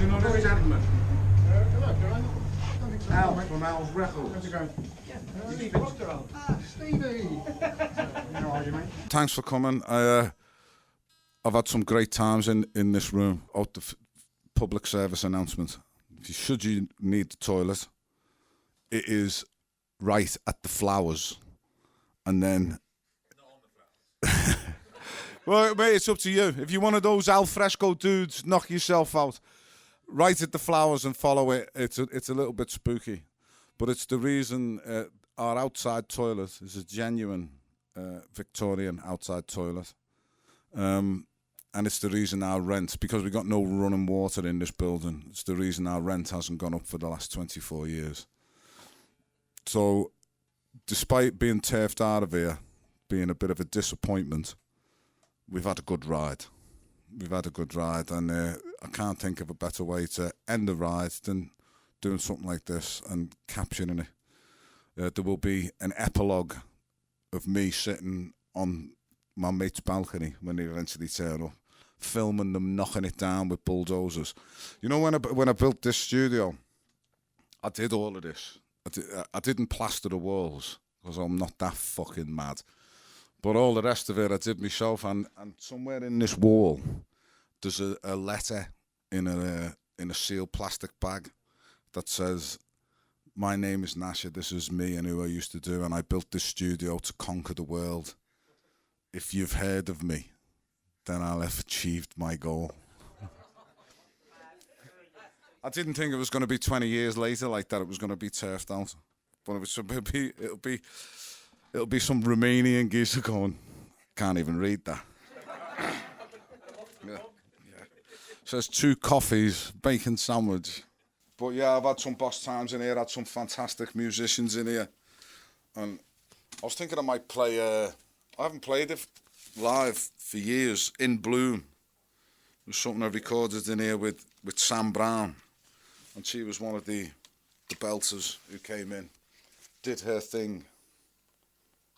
you know this gentleman? No, Al from Al's Records. how's it going? Steve Proctor. Stevie! How are you, mate? Thanks for coming. I've had some great times in this room. Out the public service announcement. Should you need the toilet, it is right at the flowers, and then. Well, mate, it's up to you. If you're one of those al fresco dudes, knock yourself out. Right at the flowers and follow it. It's a little bit spooky, but it's the reason our outside toilet is a genuine Victorian outside toilet, and it's the reason our rent, because we got no running water in this building. It's the reason our rent hasn't gone up for the last 24 years. So, despite being turfed out of here, being a bit of a disappointment, we've had a good ride. We've had a good ride, and I can't think of a better way to end the ride than doing something like this and capturing it. There will be an epilogue of me sitting on my mate's balcony when they eventually turn up, filming them knocking it down with bulldozers. You know, when I built this studio, I did all of this. I didn't plaster the walls because I'm not that fucking mad. But all the rest of it I did myself, and somewhere in this wall there's a letter in a sealed plastic bag that says, "My name is Nasher, this is me and who I used to do, and I built this studio to conquer the world. If you've heard of me, then I'll have achieved my goal." I didn't think it was going to be 20 years later like that, it was going to be turfed out. But it'll be some Romanian geezer going, "Can't even read that." Yeah. Says 2 coffees, bacon sandwich. But yeah, I've had some boss times in here, had some fantastic musicians in here. And I was thinking I might play, I haven't played it live for years, In Bloom. It was something I recorded in here with Sam Brown. And she was one of the belters who came in, did her thing.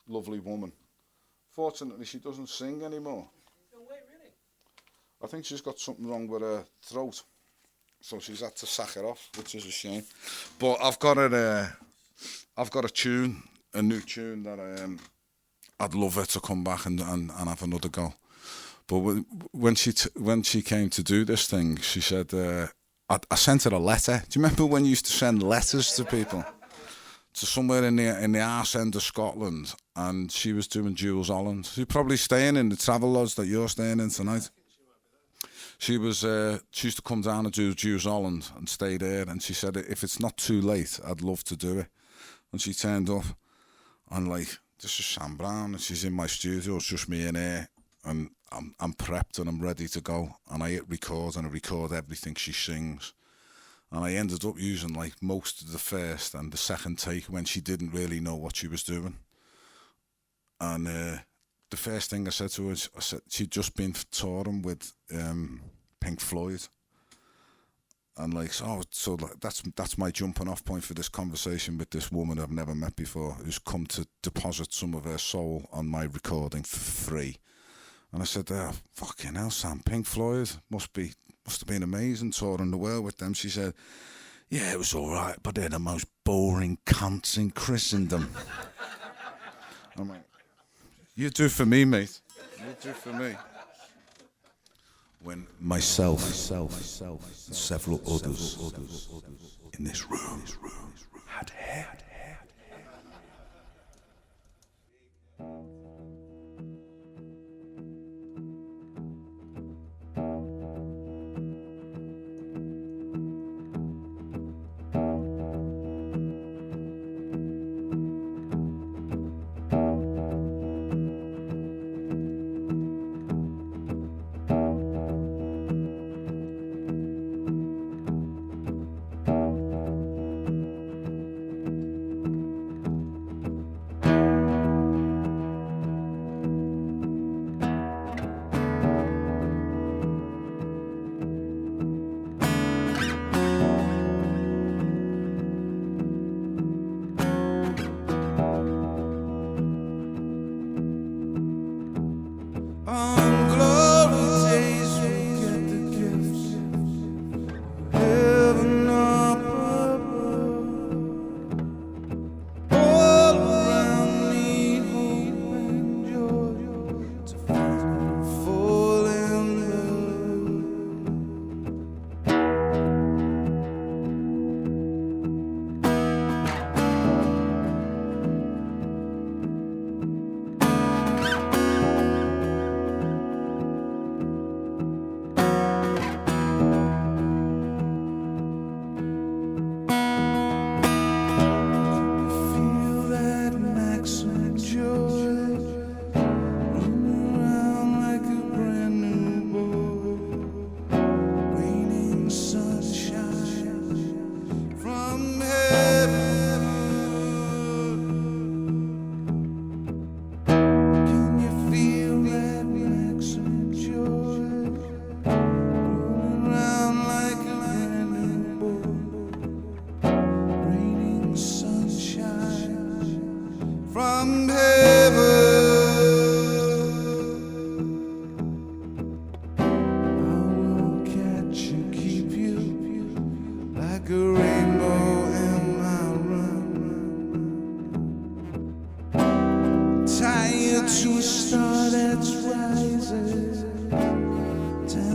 Lovely woman. Fortunately, she doesn't sing anymore. No way, really? I think she's got something wrong with her throat, so she's had to sack it off, which is a shame. But I've got a tune, a new tune that I'd love her to come back and have another go. But when she came to do this thing, she said, I sent her a letter. Do you remember when you used to send letters to people? To somewhere in the arse end of Scotland, and she was doing Jules Holland. She's probably staying in the travel lodge that you're staying in tonight. She used to come down and do Jules Holland and stay there, and she said, if it's not too late, I'd love to do it. And she turned up, and like, this is Sam Brown, and she's in my studio, it's just me in here, and I'm prepped and I'm ready to go, and I hit record, and I record everything she sings. And I ended up using like most of the first and the second take when she didn't really know what she was doing. And the first thing I said to her, I said she'd just been touring with Pink Floyd. And like, so that's my jumping off point for this conversation with this woman I've never met before, who's come to deposit some of her soul on my recording for free. And I said, fucking hell, Sam, Pink Floyd must have been amazing touring the world with them. She said, yeah, it was all right, but they're the most boring cunts in Christendom. I'm like, you do for me, mate. You do for me. When myself and several others in this room had hair.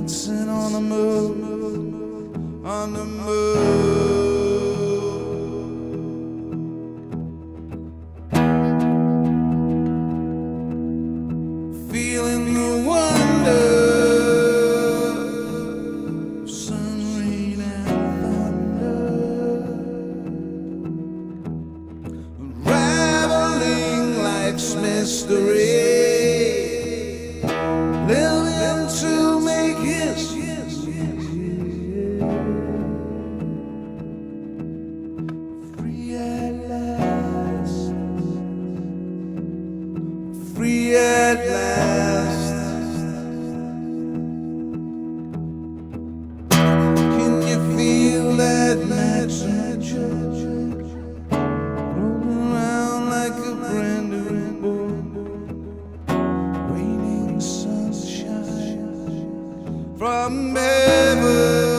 dancing on the moon, on the moon. Feeling the wonder of sun, rain, and thunder, unraveling life's mystery. Living to make history, free at last, free at last. Can you feel that magic rolling around like a brand new boat? Raining sunshine from heaven.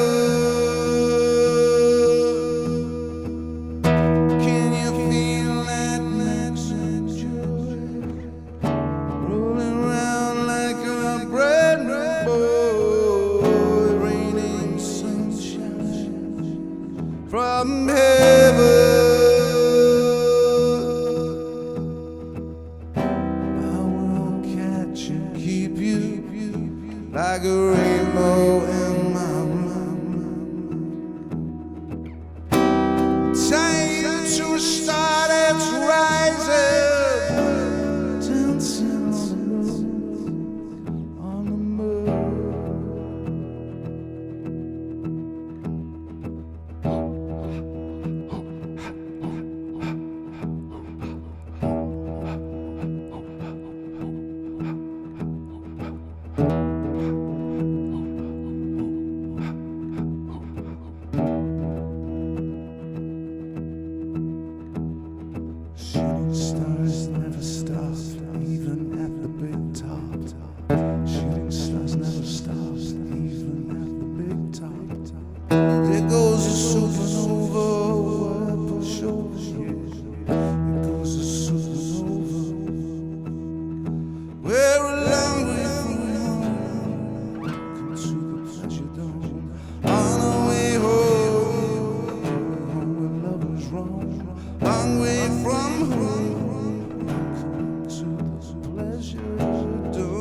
Can you feel that magic joy rolling around like a brand new boat? Raining sunshine from heaven. Keep you like a rainbow in my room. Tie you to a star that's rising, dancing on the moon. Shooting stars never stop, even at the big top. Shooting stars never stop, even at the big top. There goes a supernova, what push over here. There goes a supernova. We're a long way from home. Come to the pleasure dome. On our way home, where love was wrong. Long way from home. Come to the pleasure dome.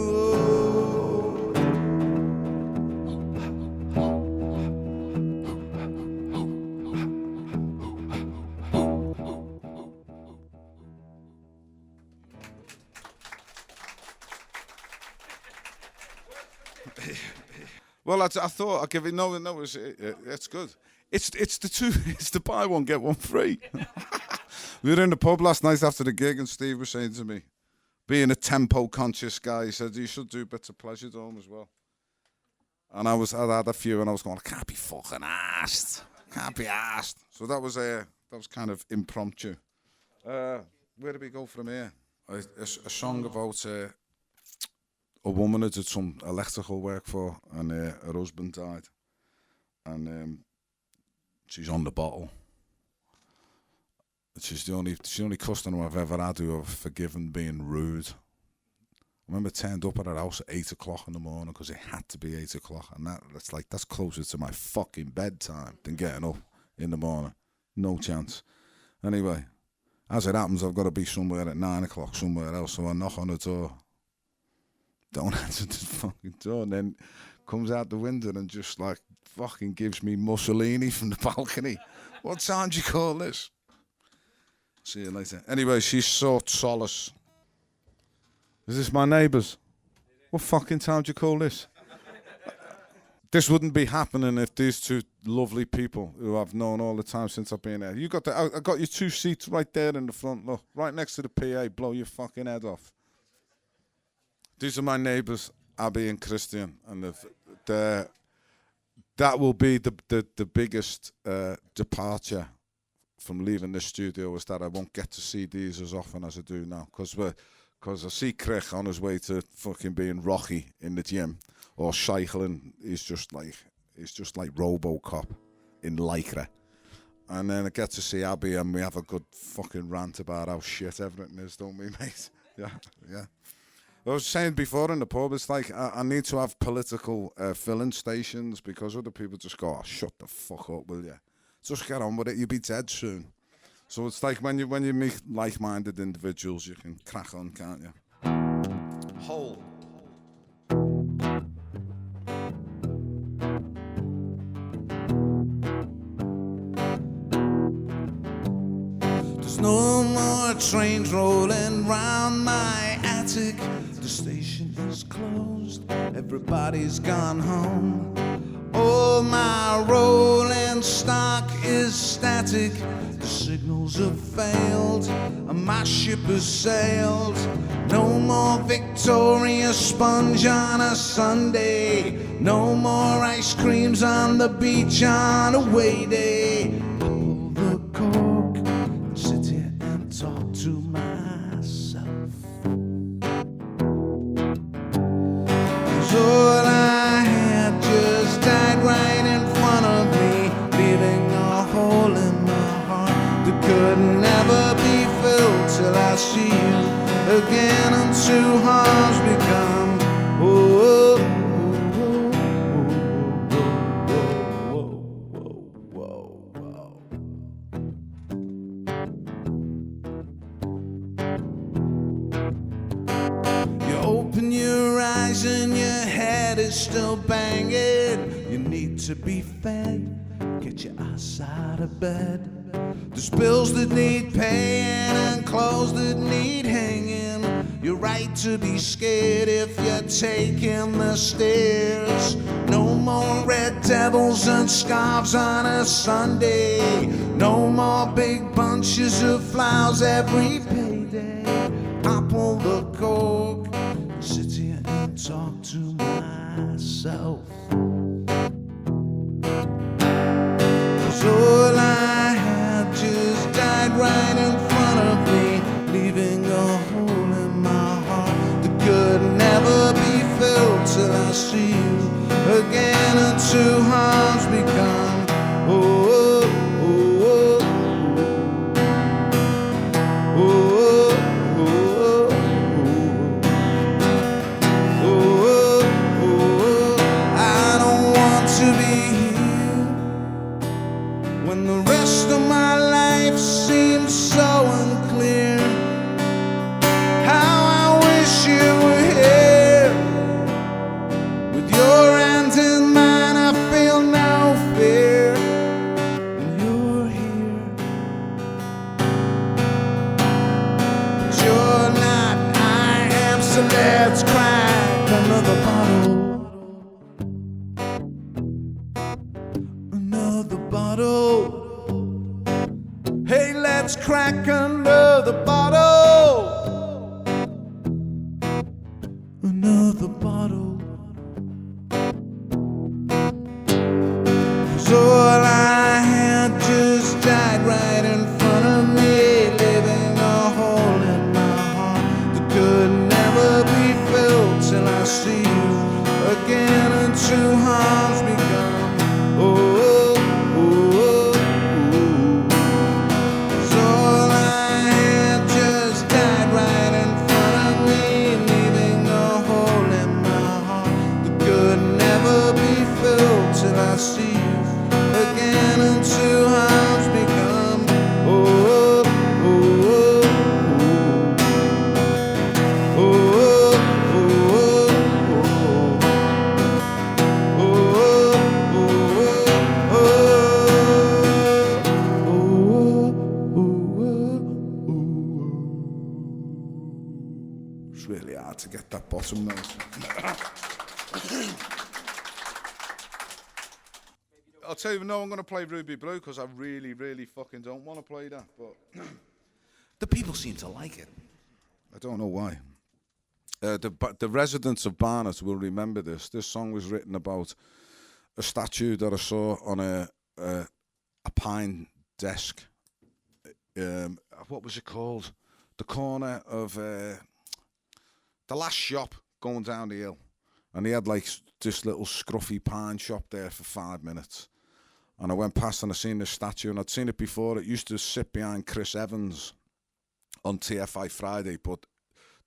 Well, I thought I'd give it. No, it's good. It's the two. It's the buy one get one free. We were in the pub last night after the gig, and Steve was saying to me, being a tempo conscious guy, he said you should do bits of Pleasure Dome as well. And I'd had a few, and I was going, I can't be fucking arsed. Can't be arsed. So that was kind of impromptu. Where do we go from here? A song about a woman who did some electrical work for, and her husband died, and she's on the bottle. She's the only customer I've ever had who I've forgiven being rude. I remember turned up at her house at 8 o'clock in the morning because it had to be 8 o'clock, and that's closer to my fucking bedtime than getting up in the morning. No chance. Anyway, as it happens, I've got to be somewhere at 9 o'clock somewhere else, so I knock on the door. Don't answer the fucking door, and then comes out the window and just like fucking gives me Mussolini from the balcony. What time do you call this? See you later. Anyway, she sought solace. Is this my neighbours? What fucking time do you call this? This wouldn't be happening if these two lovely people who I've known all the time since I've been here. I got your 2 seats right there in the front. Look, right next to the PA. Blow your fucking head off. These are my neighbours, Abby and Christian, and that will be the biggest departure from leaving the studio, is that I won't get to see these as often as I do now, because I see Crick on his way to fucking being Rocky in the gym, or cycling. He's just like RoboCop in Lycra, and then I get to see Abby, and we have a good fucking rant about how shit everything is, don't we, mate? Yeah. I was saying before in the pub, it's like I need to have political filling stations because other people just go, oh, shut the fuck up, will you? Just get on with it, you'll be dead soon. So it's like when you meet like-minded individuals, you can crack on, can't you? Hole. There's no more trains rolling round my attic. The station is closed, everybody's gone home. Oh, my rolling stock is static. The signals have failed, and my ship has sailed. No more Victoria sponge on a Sunday. No more ice creams on the beach on a away day. I pull the cork and sit here and talk to myself. 'Cause all I had just died right in front of me, leaving a hole in my heart that could never be filled till I see you again, and two hearts become You open your eyes and your head is still banging. You need to be fed, get your ass out of bed. There's bills that need paying and clothes that need hanging. You're right to be scared if you're taking the stairs. No more red devils and scarves on a Sunday. No more big bunches of flowers every payday. I pull the cork and sit here and talk to myself. 'Cause all I had just died right in front of me, leaving a hole in my heart that could never be filled till I see you again, and two hearts become I don't want to be here when the rest of my life seems so unclear. How I wish you were here. With your hand in mine, I feel no fear. And you're here, but you're not. I am, so let's crack another bottle. Another bottle. Hey, let's crack another bottle. Another bottle. 'Cause all I had just died right in front of me, leaving a hole in my heart that could never be filled till I see you again, and two hearts become see you again, and two hearts become It's really hard to get that bottom note. I'll tell you, no, I'm going to play Ruby Blue because I really, really fucking don't want to play that. But The people seem to like it. I don't know why. The residents of Barnet will remember this. This song was written about a statue that I saw on a pine desk. What was it called? The corner of the last shop going down the hill. And he had like this little scruffy pine shop there for 5 minutes. And I went past and I seen this statue, and I'd seen it before. It used to sit behind Chris Evans on TFI Friday, but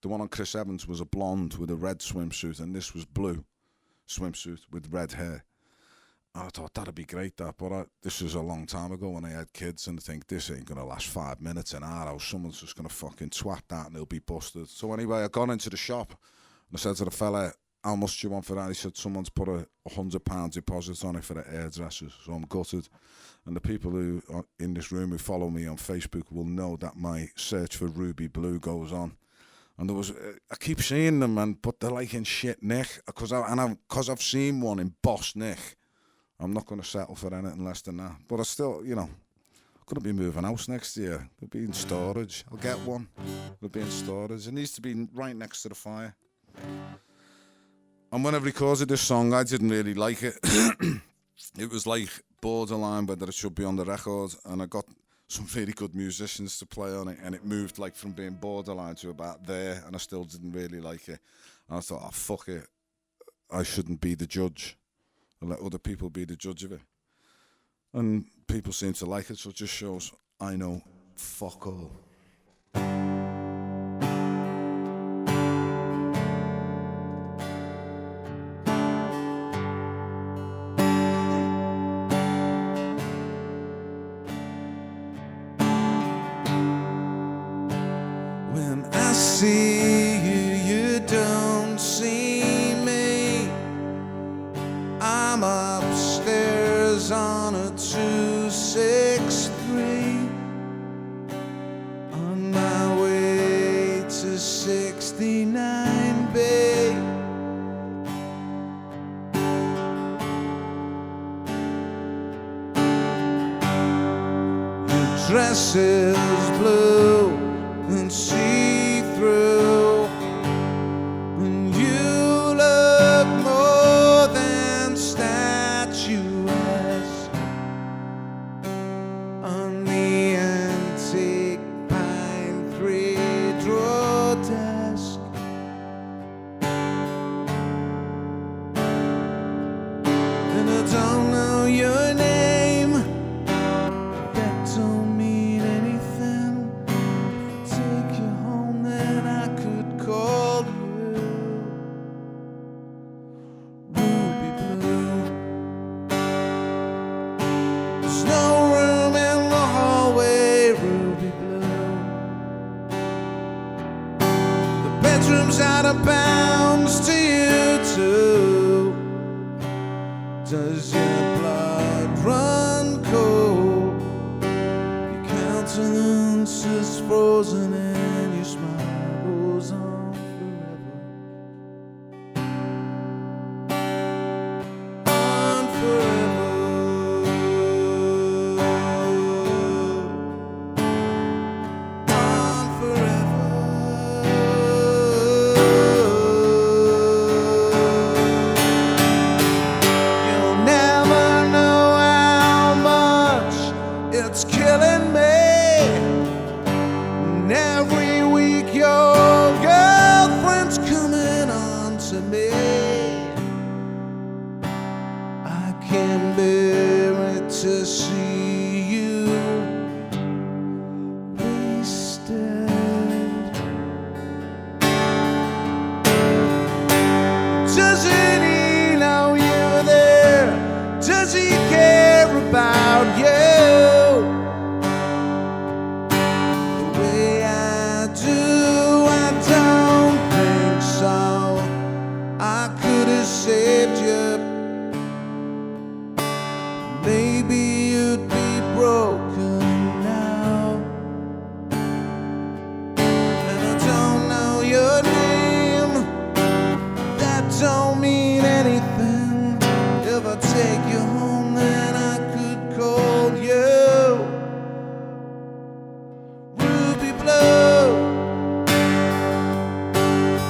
The one on Chris Evans was a blonde with a red swimsuit, and this was blue swimsuit with red hair. And I thought, that'd be great, that. But this was a long time ago when I had kids, and I think, this ain't going to last 5 minutes in our house. Someone's just going to fucking twat that, and they'll be busted. So anyway, I got into the shop, and I said to the fella, how much do you want for that? He said, someone's put a £100 deposit on it for the hairdressers. So I'm gutted. And the people who are in this room who follow me on Facebook will know that my search for Ruby Blue goes on. And there was, I keep seeing them, but they're like in shit nick. Because I've seen one in boss nick. I'm not going to settle for anything less than that. But I still, you know, going to be moving house next year. It'll be in storage. I'll get one. It'll be in storage. It needs to be right next to the fire. And when I recorded this song, I didn't really like it. It was like borderline whether it should be on the record, and I got some really good musicians to play on it, and it moved like from being borderline to about there, and I still didn't really like it. And I thought, oh, fuck it. I shouldn't be the judge. I'll let other people be the judge of it. And people seem to like it, so it just shows I know fuck all. See you, you don't see me. I'm upstairs on a 263, on my way to 69B. Your dress is blue and see-through, and you look more than statuesque on the antique pine 3-drawer desk. And I don't know your name, that don't mean anything. Take you home, then I could call you Ruby Blue. There's no room in the hallway, Ruby Blue. The bedroom's out of bounds to you too. Does your blood run cold? Your countenance is frozen and your smile goes on forever. On forever. On forever. You'll never know how much it's killing me. And every week your girlfriend's coming on to me. I can't bear it to see you wasted. Doesn't he know you're there? Does he care about you the way I do? I don't think so. I could have saved you. Maybe you'd be broken now. And I don't know your name, that don't mean anything. If I take you home, then I could call you Ruby Blue.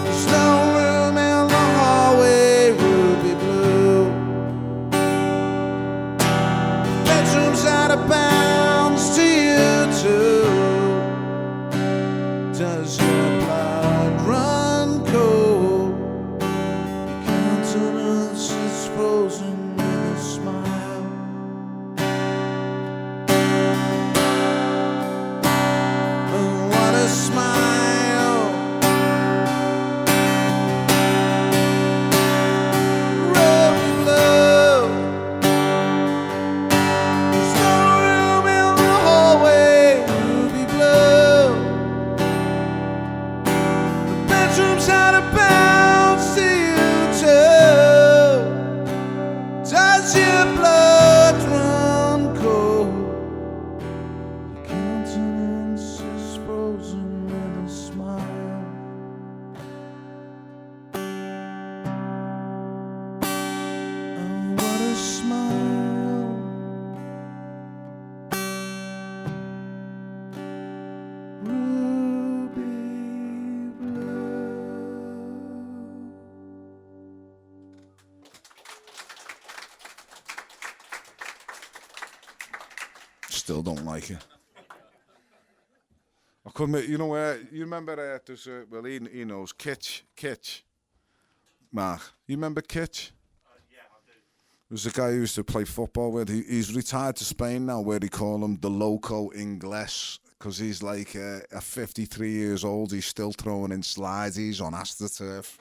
There's no room in the hallway, Ruby Blue. The still don't like it. I couldn't, you know where, you remember there's well, he knows, Kitch. Mark, you remember Kitch? Yeah, I do. There's a guy who used to play football with. He's retired to Spain now, where they call him the Loco Inglés, because he's like at 53 years old. He's still throwing in slides. He's on AstroTurf.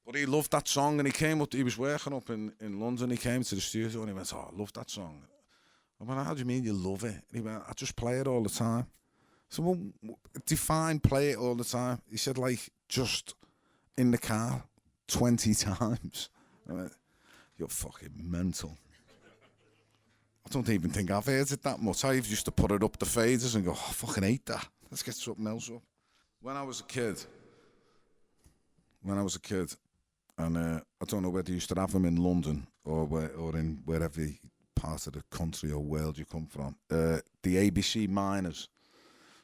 But he loved that song, and he came up. He was working up in London. He came to the studio and he went, "Oh, I love that song." I went, "How do you mean you love it?" And he went, "I just play it all the time." So, well, define play it all the time. He said, like, just in the car 20 times. I went, "You're fucking mental." I don't even think I've heard it that much. I used to put it up the faders and go, "Oh, I fucking hate that. Let's get something else up." When I was a kid, and I don't know whether you used to have them in London or in wherever part of the country or world you come from, the ABC Miners.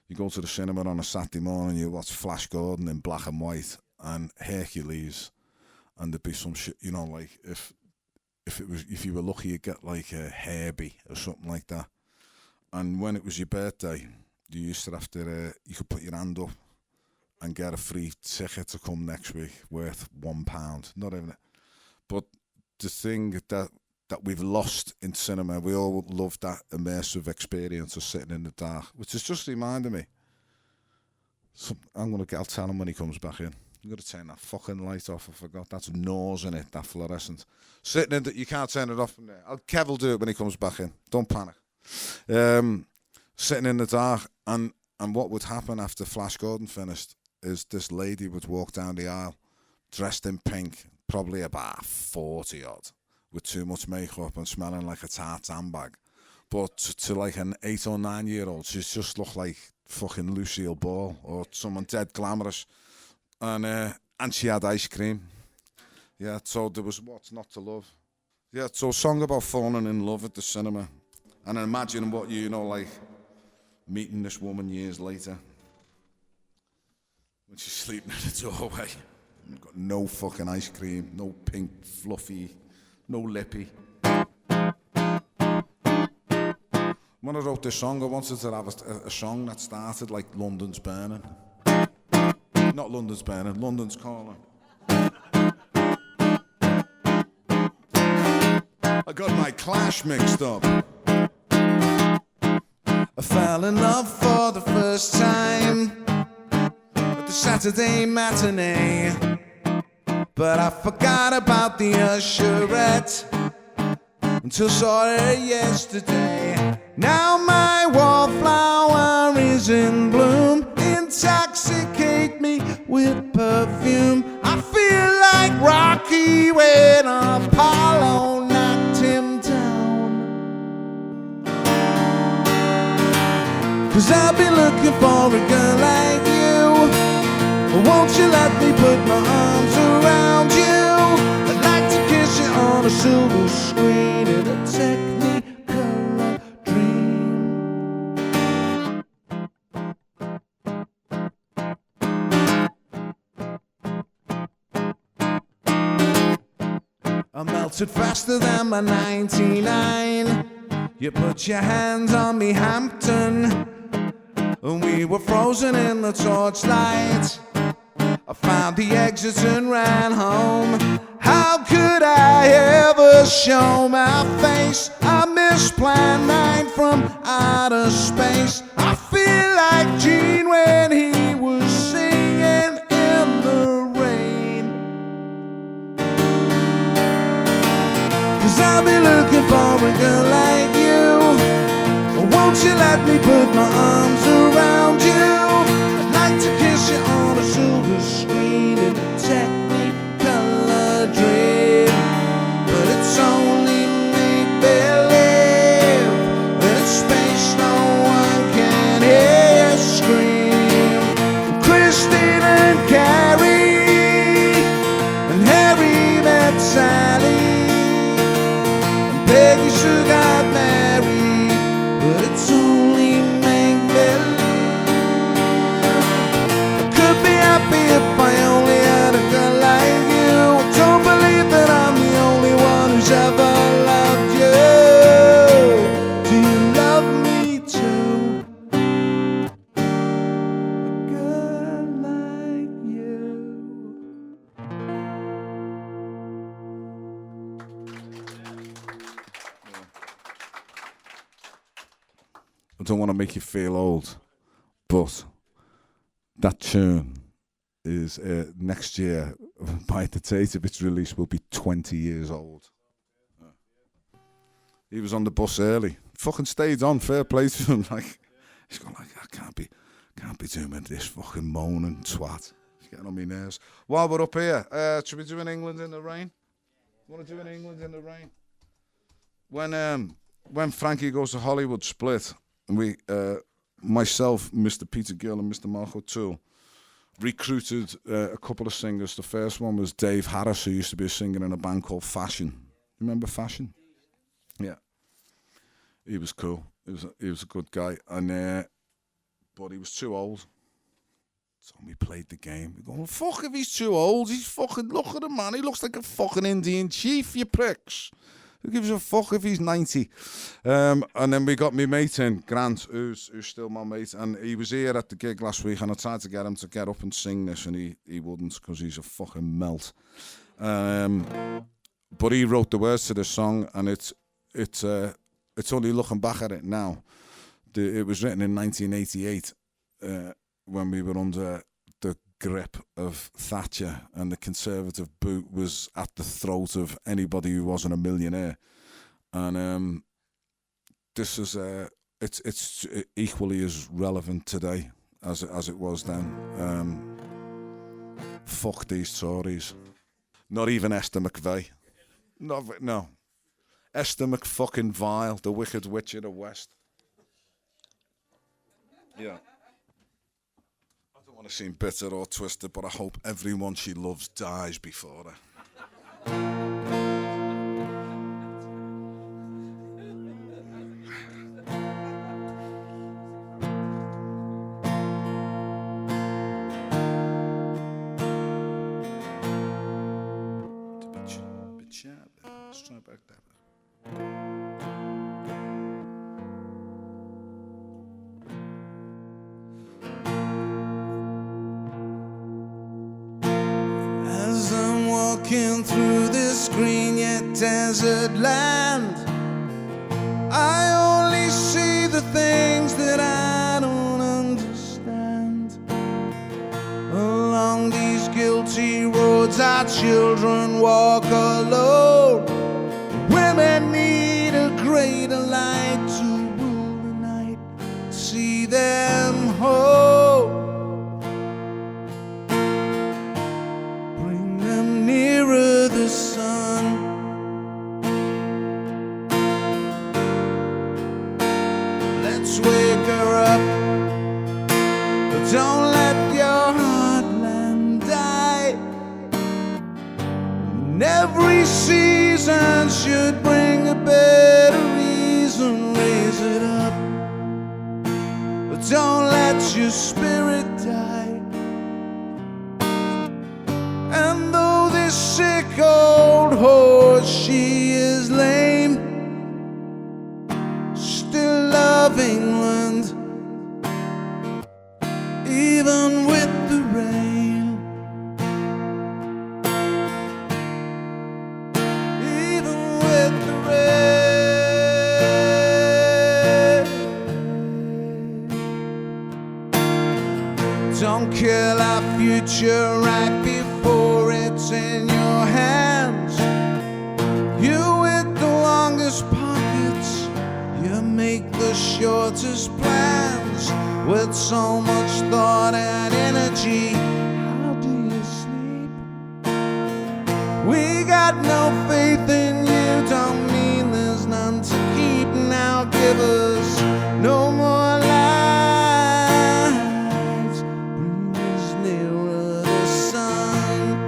You go to the cinema on a Saturday morning, you watch Flash Gordon in black and white and Hercules, and there'd be some shit, you know, like if you were lucky, you'd get like a Herbie or something like that. And when it was your birthday, you used to have to, you could put your hand up and get a free ticket to come next week worth £1. Not even it. But the thing that we've lost in cinema, we all love that immersive experience of sitting in the dark, which has just reminded me. I'll tell him when he comes back in. I'm going to turn that fucking light off. I forgot. That's Nose in it, that fluorescent. Sitting in you can't turn it off from there. Kev will do it when he comes back in. Don't panic. Sitting in the dark, and what would happen after Flash Gordon finished is this lady would walk down the aisle dressed in pink, probably about 40 odd, with too much makeup and smelling like a tart handbag. But to like an 8 or 9 year old, she just looked like fucking Lucille Ball or someone dead glamorous. And she had ice cream. Yeah, so there was what's not to love. Yeah, so a song about falling in love at the cinema. And imagine what like meeting this woman years later. When she's sleeping in the doorway. Got no fucking ice cream, no pink fluffy, no lippy. When I wrote this song, I wanted to have a song that started like London's Burning. Not London's Burning, London's Calling. I got my Clash mixed up. I fell in love for the first time at the Saturday matinee, but I forgot about the usherette until saw her yesterday. Now my wallflower is in bloom, intoxicate me with perfume. I feel like Rocky when Apollo knocked him down. 'Cause I've been looking for a girl like you. Won't you let me put my arms around you? I'd like to kiss you on a silver screen in a Technicolor dream. I melted faster than my 99. You put your hands on me, Hampton, and we were frozen in the torchlight. I found the exit and ran home. How could I ever show my face? I missed Plan 9 from outer space. I feel like Gene when he was singing in the rain. 'Cause I'll be looking for a girl like you. Won't you let me put my arms around you? I'd like to kiss you on a silver screen in a Technicolor dream. But it's only make-believe. In space no one can hear you scream. Christine and Carrie and Harry met Sally and Peggy Sue got married. But it's only make-believe. I could be happy if I only had a girl like you. I don't believe that I'm the only one who's ever loved you. I don't want to make you feel old, but that tune is next year, by the date of its release, will be 20 years old. He was on the bus early. Fucking stayed on. Fair play to him. Like, he's gone like, I can't be doing this fucking moaning twat. It's getting on my nerves. While we're up here, should we do an England in the Rain? Want to do an England in the Rain? When Frankie Goes to Hollywood split, and we, myself, Mr. Peter Gill and Mr. Mark O'Toole, recruited a couple of singers. The first one was Dave Harris, who used to be a singer in a band called Fashion. Remember Fashion? Yeah. He was cool. He was a good guy. And but he was too old. So we played the game. We go, well, fuck if he's too old. He's fucking, look at him, man. He looks like a fucking Indian chief, you pricks. Who gives a fuck if he's 90? And then we got me mate in, Grant, who's still my mate. And he was here at the gig last week, and I tried to get him to get up and sing this, and he wouldn't, because he's a fucking melt. But he wrote the words to this song, and it's only looking back at it now. It was written in 1988, when we were under the grip of Thatcher, and the Conservative boot was at the throat of anybody who wasn't a millionaire. And this is it's equally as relevant today as it was then. Fuck these Tories. Not even Esther McVeigh. No. Esther McFucking Vile, the Wicked Witch of the West. Yeah. I don't want to seem bitter or twisted, but I hope everyone she loves dies before her. Let's try back that. As I'm walking through this green yet desert land, I only see the things that I don't understand. Along these guilty roads our children walk alone. Women need a greater light to rule the night, see them home, bring them nearer the sun. Let's wake her up, but don't let your heartland die. And every season should bring a better reason. Raise it up, but don't let your spirit die. And though this sick old horse, she is lame, still love England, even with the rain. Even with the rain. Don't kill our future right before it's in your hands. You with the longest pockets, you make the shortest plans. With so much thought and energy, how do you sleep? We got no faith in you, don't mean there's none to keep. Now give us no more lies, bring us nearer the sun.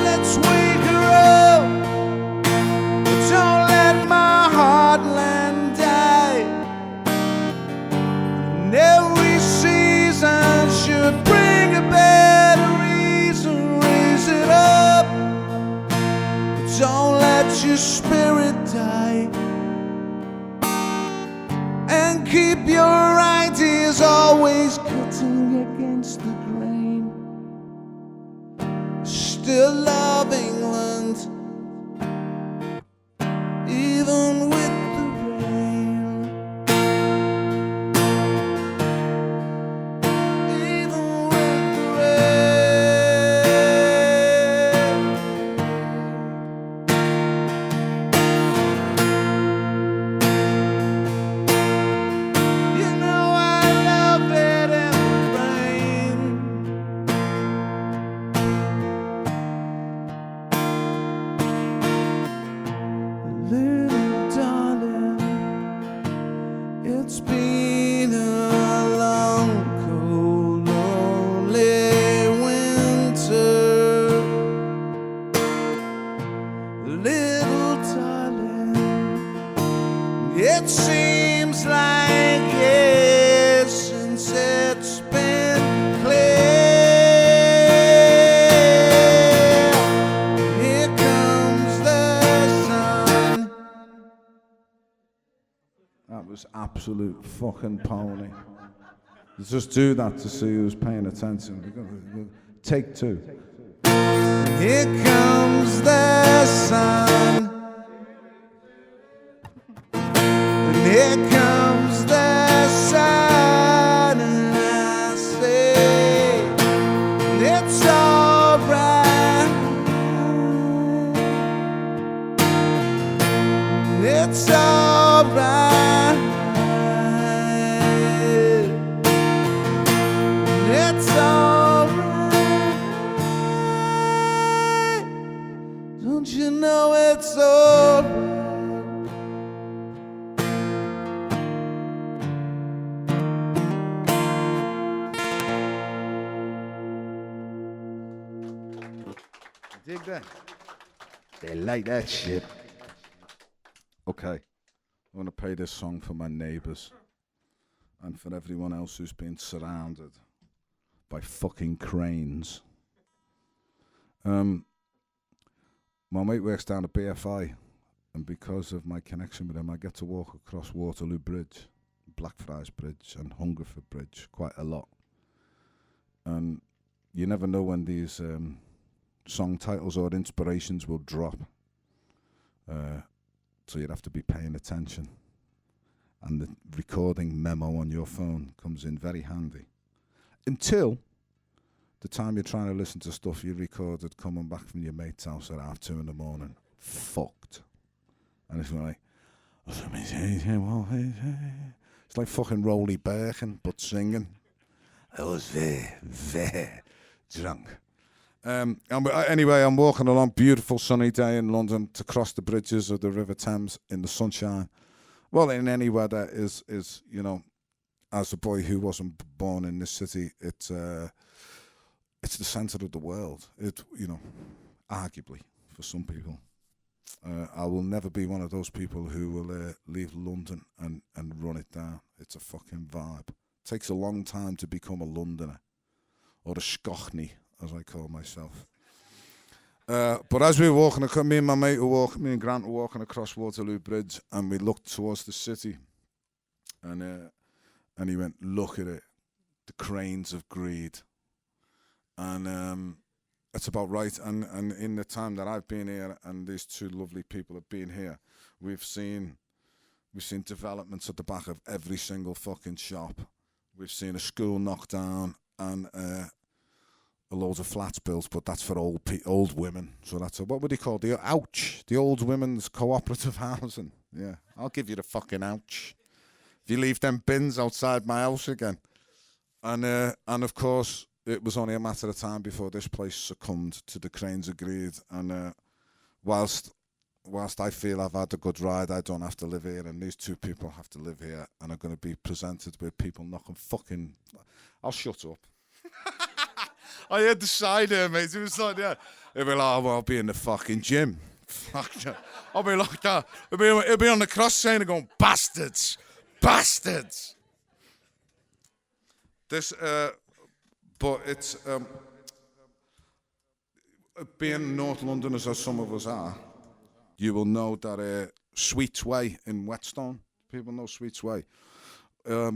Let's wake her up, but don't let my heartland die. And every season should bring a better reason. Raise it up, but don't let your spirit die. And keep your ideas always cutting against the grain. Still love England, It seems like years since it's been clear. Here comes the sun. That was absolute fucking pony. Just do that to see who's paying attention. Take two. Here comes the sun. And here comes the sun. And I say, it's alright. It's alright. It's alright. Don't you know it's alright? Dig that? They like that shit. Okay, I'm going to play this song for my neighbours and for everyone else who's been surrounded by fucking cranes. My mate works down at BFI, and because of my connection with him, I get to walk across Waterloo Bridge, Blackfriars Bridge, and Hungerford Bridge quite a lot. And you never know when these song titles or inspirations will drop. So you'd have to be paying attention. And the recording memo on your phone comes in very handy. Until the time you're trying to listen to stuff you recorded coming back from your mate's house at 2:30 in the morning. Fucked. And it's like, it's like fucking Rolly Birkin, but singing. I was very drunk. Anyway, I'm walking along, beautiful sunny day in London, to cross the bridges of the River Thames in the sunshine. Well, in any weather is you know, as a boy who wasn't born in this city, it's the centre of the world. It, you know, arguably for some people. I will never be one of those people who will leave London and run it down. It's a fucking vibe. It takes a long time to become a Londoner, or a Scochnie, as I call myself. But as we were walking, me and my mate me and Grant were walking across Waterloo Bridge, and we looked towards the city, and he went, "Look at it, the cranes of greed," and that's about right. And in the time that I've been here, and these two lovely people have been here, we've seen developments at the back of every single fucking shop. We've seen a school knocked down, and loads of flats built, but that's for old women. So that's what would he call the old women's cooperative housing. Yeah, I'll give you the fucking ouch if you leave them bins outside my house again. And of course, it was only a matter of time before this place succumbed to the cranes of greed. And whilst I feel I've had a good ride, I don't have to live here, and these two people have to live here, and are going to be presented with people knocking fucking. I'll shut up. I heard the side there, mate. It was like that. It'd be like, oh, well, I'll be in the fucking gym. Fuck that. I'll be like that. It'll be on the cross saying, going, bastards. Bastards. This, but it's, being North Londoners as some of us are, you will know that Sweets Way in Whetstone, people know Sweets Way. I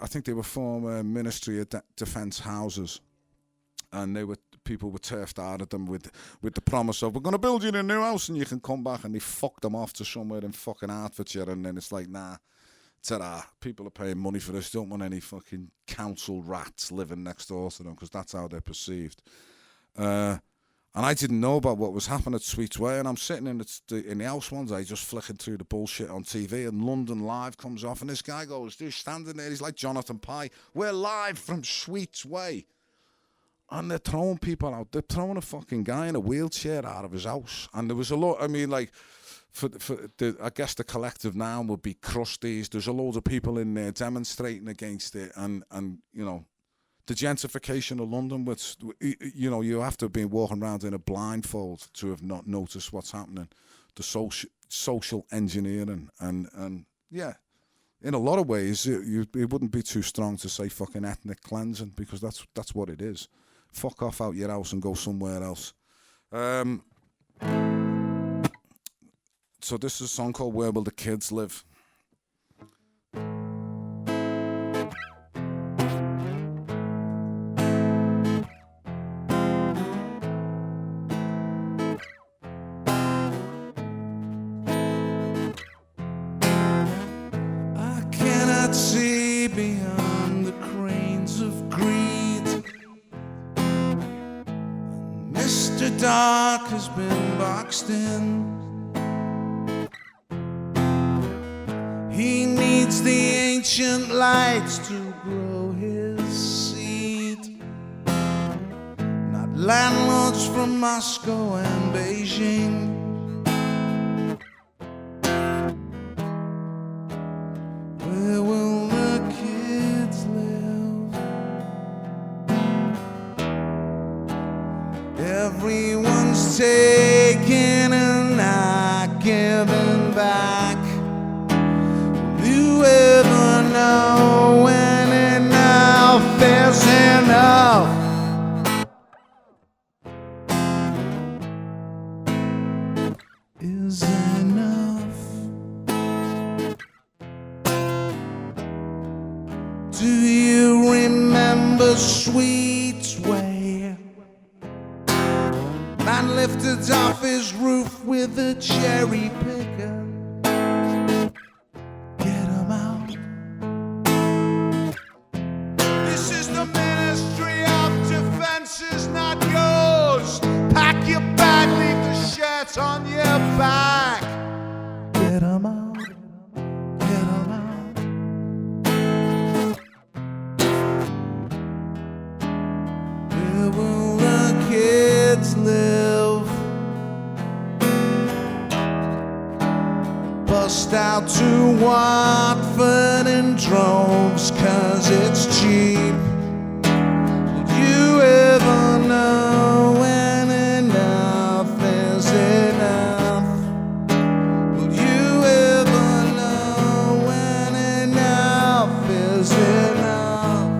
think they were former Ministry of Defence houses, and people were turfed out of them with the promise of, we're going to build you a new house and you can come back, and they fucked them off to somewhere in fucking Hertfordshire, and then it's like, nah, ta-da, people are paying money for this, don't want any fucking council rats living next door to them, because that's how they're perceived. And I didn't know about what was happening at Sweets Way, and I'm sitting in the house one day just flicking through the bullshit on TV, and London Live comes off, and this guy goes, he's standing there, he's like Jonathan Pye, we're live from Sweets Way. And they're throwing people out. They're throwing a fucking guy in a wheelchair out of his house. And there was a lot, I mean, like, I guess the collective now would be crusties. There's a load of people in there demonstrating against it, and you know, the gentrification of London, which, you know, you have to have been walking around in a blindfold to have not noticed what's happening. the social engineering, and yeah, in a lot of ways, it wouldn't be too strong to say fucking ethnic cleansing, because that's what it is. Fuck off out your house and go somewhere else. So this is a song called Where Will the Kids Live? I cannot see beyond the cranes of greed. Mr. Dark has been boxed in. He needs the ancient lights to grow his seed. Not landlords from Moscow and Beijing. Where will the kids live? Everyone's taking and not giving back. You ever know when enough is enough? Is enough? Do you remember Sweet's way? Man lifted off his roof with a cherry picker. Get him out. This is the Ministry of Defense, is not yours. Pack your bag, leave the shirt on your back. Get him out. Get him out. Where will the kids live? Bust out to Watford in droves, 'cause it's cheap. Would you ever know when enough is enough? Would you ever know when enough is enough?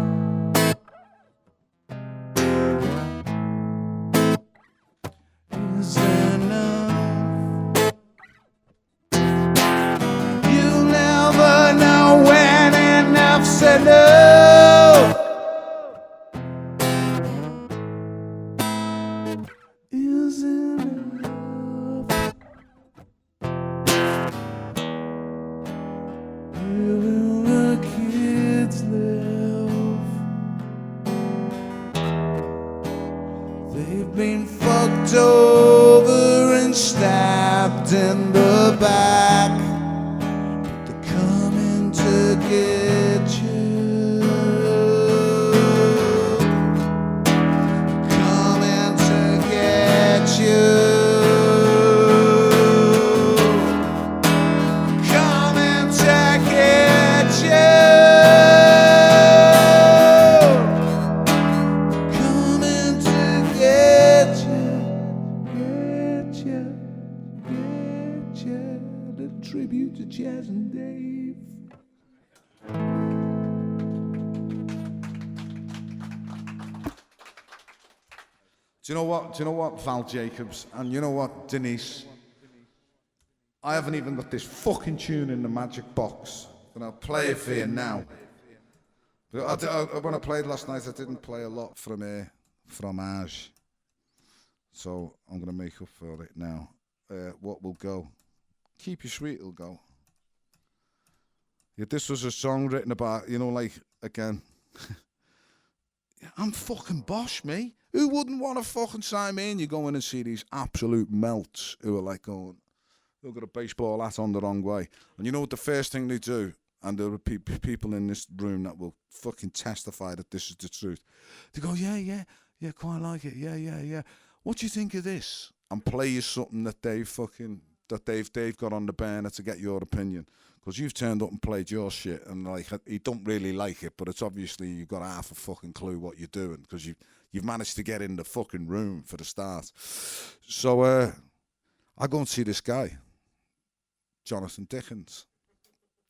Is enough? You'll never know when enough's enough. Is enough? Where will the kids live? They've been fucked over and stabbed in the back. They're coming to get you. Coming to get you. Coming to get you. Coming to get you. Get you. Get you. The tribute to Jazz and Dave. Do you know what? Do you know what, Val Jacobs? And you know what, Denise? I haven't even got this fucking tune in the magic box. And I'll play it for you now. But when I played last night, I didn't play a lot from Fromage. So I'm going to make up for it now. What will go? Keep You Sweet will go. Yeah, this was a song written about, you know, like, again, I'm fucking Bosch, me. Who wouldn't want to fucking sign me in? You go in and see these absolute melts who are like going, they've got a baseball hat on the wrong way. And you know what the first thing they do? And there are people in this room that will fucking testify that this is the truth. They go, yeah, quite like it. Yeah. What do you think of this? And play you something that they've got on the burner to get your opinion. Because you've turned up and played your shit, and like he don't really like it, but it's obviously you've got half a fucking clue what you're doing because you've managed to get in the fucking room for the start. So I go and see this guy, Jonathan Dickens.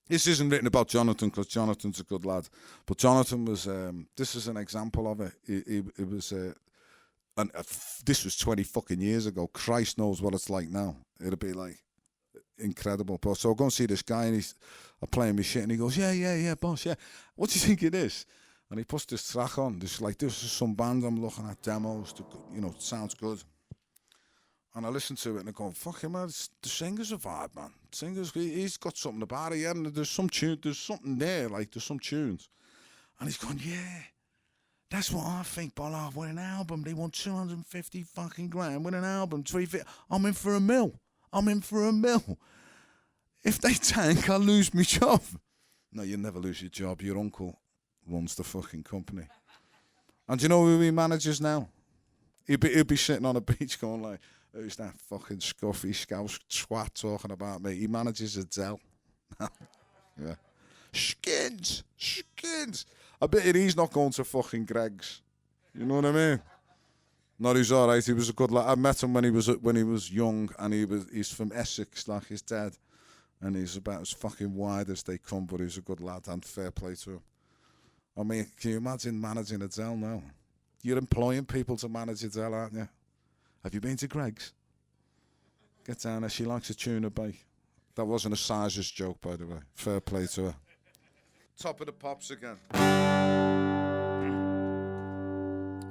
This isn't written about Jonathan because Jonathan's a good lad, but Jonathan was. This is an example of it. It was. This was 20 fucking years ago. Christ knows what it's like now. It'd be like incredible. But so I go and see this guy, and I'm playing my shit, and he goes, yeah, boss, yeah. What do you think it is? And he puts this track on. This is some band I'm looking at, demos. It sounds good. And I listen to it and I go, fuck him, man, the singer's a vibe, man. The singer's, he's got something about it, yeah, and there's something there, like there's some tunes. And he's going, yeah, that's what I think, Bollard, with an album, they want 250 fucking grand, with an album, 350, I'm in for a mill. If they tank, I'll lose my job. No, you'll never lose your job, your uncle runs the fucking company. And do you know who he manages now? He'll be sitting on a beach going like, who's that fucking scuffy scouse twat talking about me? He manages a Dell. Yeah. Skins. I bet he's not going to fucking Greg's. You know what I mean? No, he's all right. He was a good lad. I met him when he was young, and he's from Essex, like his dad, and he's about as fucking wide as they come. But he's a good lad, and fair play to him. I mean, can you imagine managing a Dell now? You're employing people to manage a Dell, aren't you? Have you been to Greg's? Get down there. She likes a tuna bake. That wasn't a sizes joke, by the way. Fair play to her. Top of the Pops again.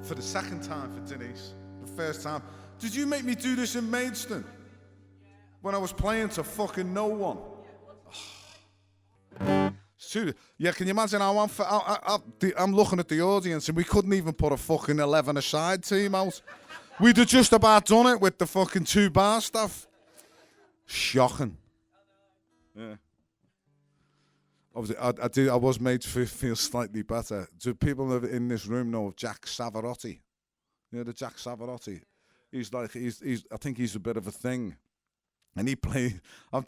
For the second time for Denise. The first time. Did you make me do this in Maidstone? When I was playing to fucking no one? Yeah, can you imagine how I'm looking at the audience and we couldn't even put a fucking 11-a-side team out. We'd have just about done it with the fucking 2-bar stuff. Shocking. Yeah. Obviously, I was made to feel slightly better. Do people in this room know of Jack Savarotti? You know the Jack Savarotti? I think he's a bit of a thing. And he played, I've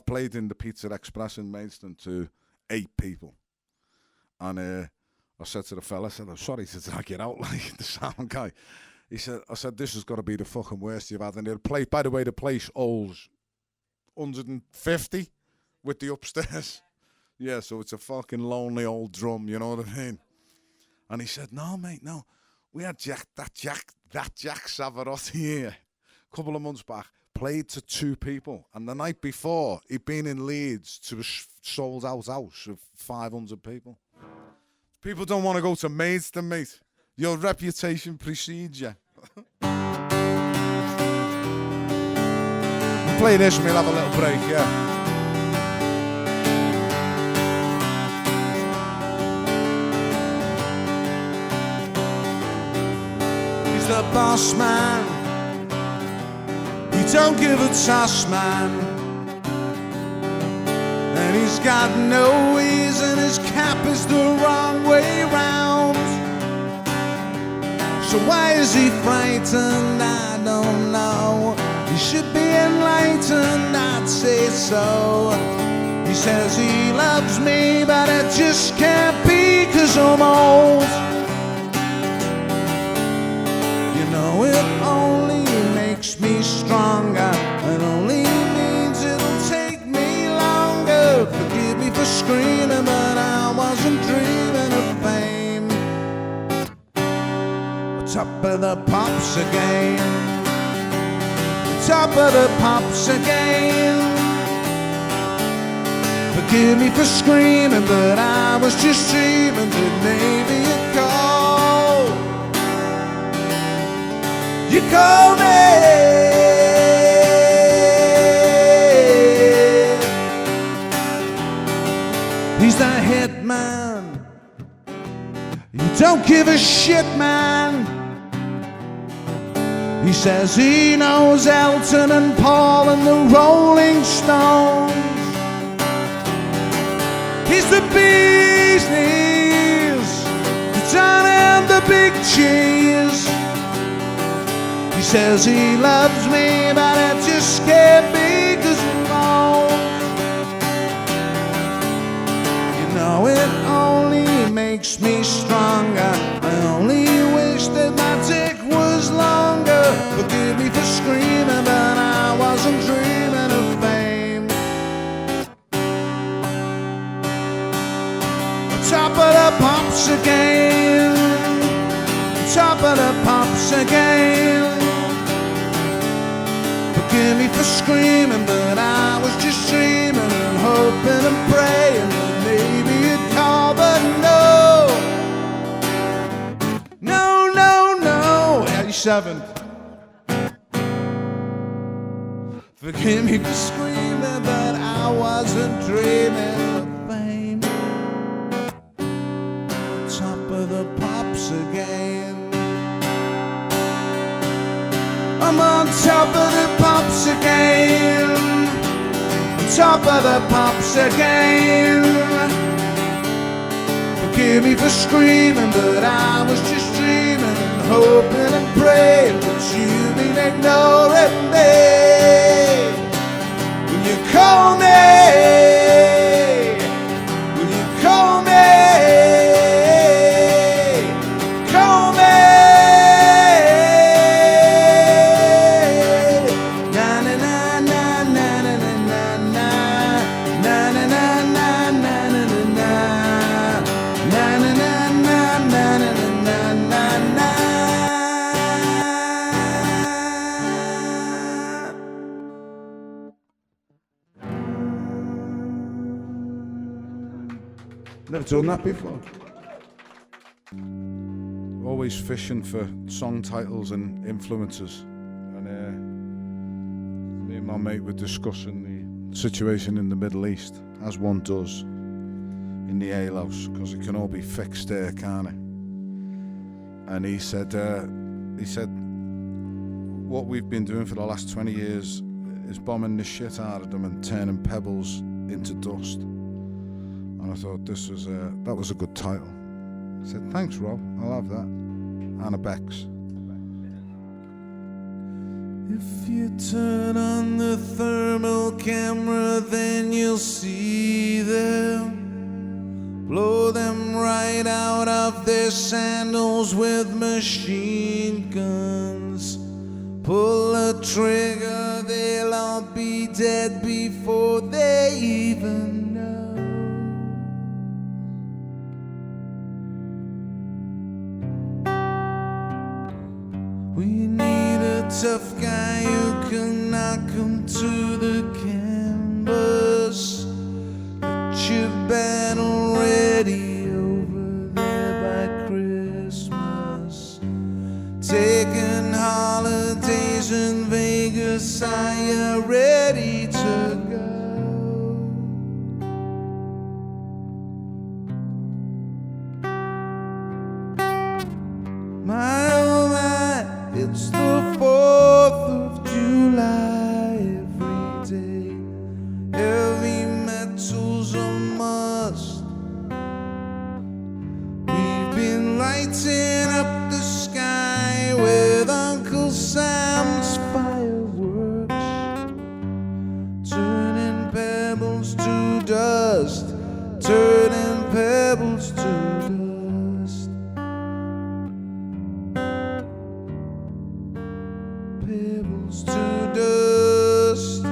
played in the Pizza Express in Maidstone to 8 people. And I said to the fella, I said, I'm sorry to drag it out like the sound guy. I said, this has got to be the fucking worst you've had. And by the way, the place holds 150 with the upstairs. Yeah, so it's a fucking lonely old drum, you know what I mean? And he said, no, mate, no. We had that Jack Savarotti here a couple of months back, played to 2 people. And the night before, he'd been in Leeds to a sold-out house of 500 people. People don't want to go to Maidstone, mate. Your reputation precedes you. Play this and we'll have a little break, yeah. He's the boss man. He don't give a toss, man. And he's got no ease and his cap is the wrong way round. So why is he frightened? I don't know. He should be enlightened, I'd say so. He says he loves me, but it just can't be 'cause I'm old. You know it only makes me stronger, and only means it'll take me longer. Forgive me for screaming, but I wasn't dreaming of fame. Top of the Pops again. Top of the Pops again. Forgive me for screaming, but I was just dreaming that maybe you'd call. You call me. He's the head man. You don't give a shit, man. He says he knows Elton and Paul and the Rolling Stones. He's the bee's knees, the Don and the big cheese. He says he loves me, but it just can't be 'cause I'm old. You know it only makes me stronger. I only wish that my dick was longer. Forgive me for screaming, but I wasn't dreaming of fame. again. Forgive me for screaming, but I was just dreaming and hoping and praying that maybe you'd call, but no. No, no, no. 87. Forgive me for screaming, but I wasn't dreaming of fame. Top of the pops again. I'm on top of the pops again. On top of the pops again. Forgive me for screaming, but I was just dreaming and hoping and praying that you'd been ignoring me. Will you call me? Will you call me? Call me. Never done that before. Always fishing for song titles and influences. And me and my mate were discussing the situation in the Middle East, as one does in the alehouse, because it can all be fixed there, can't it? And he said, what we've been doing for the last 20 years is bombing the shit out of them and turning pebbles into dust. And I thought that was a good title. I said, thanks, Rob, I'll have that. Anna Beck's. If you turn on the thermal camera, then you'll see them. Blow them right out of their sandals with machine guns. Pull a trigger, they'll all be dead before they even know. We need a tough guy who can knock 'em to the canvas. Get your battle ready over there by Christmas. Taking holidays in Vegas, are you ready to go? My oh my, it's the 4th of July every day. Heavy metal's a must. We've been lighting up the sky with Uncle Sam's fireworks, turning pebbles to dust, turning pebbles to dust. Pebbles to dust.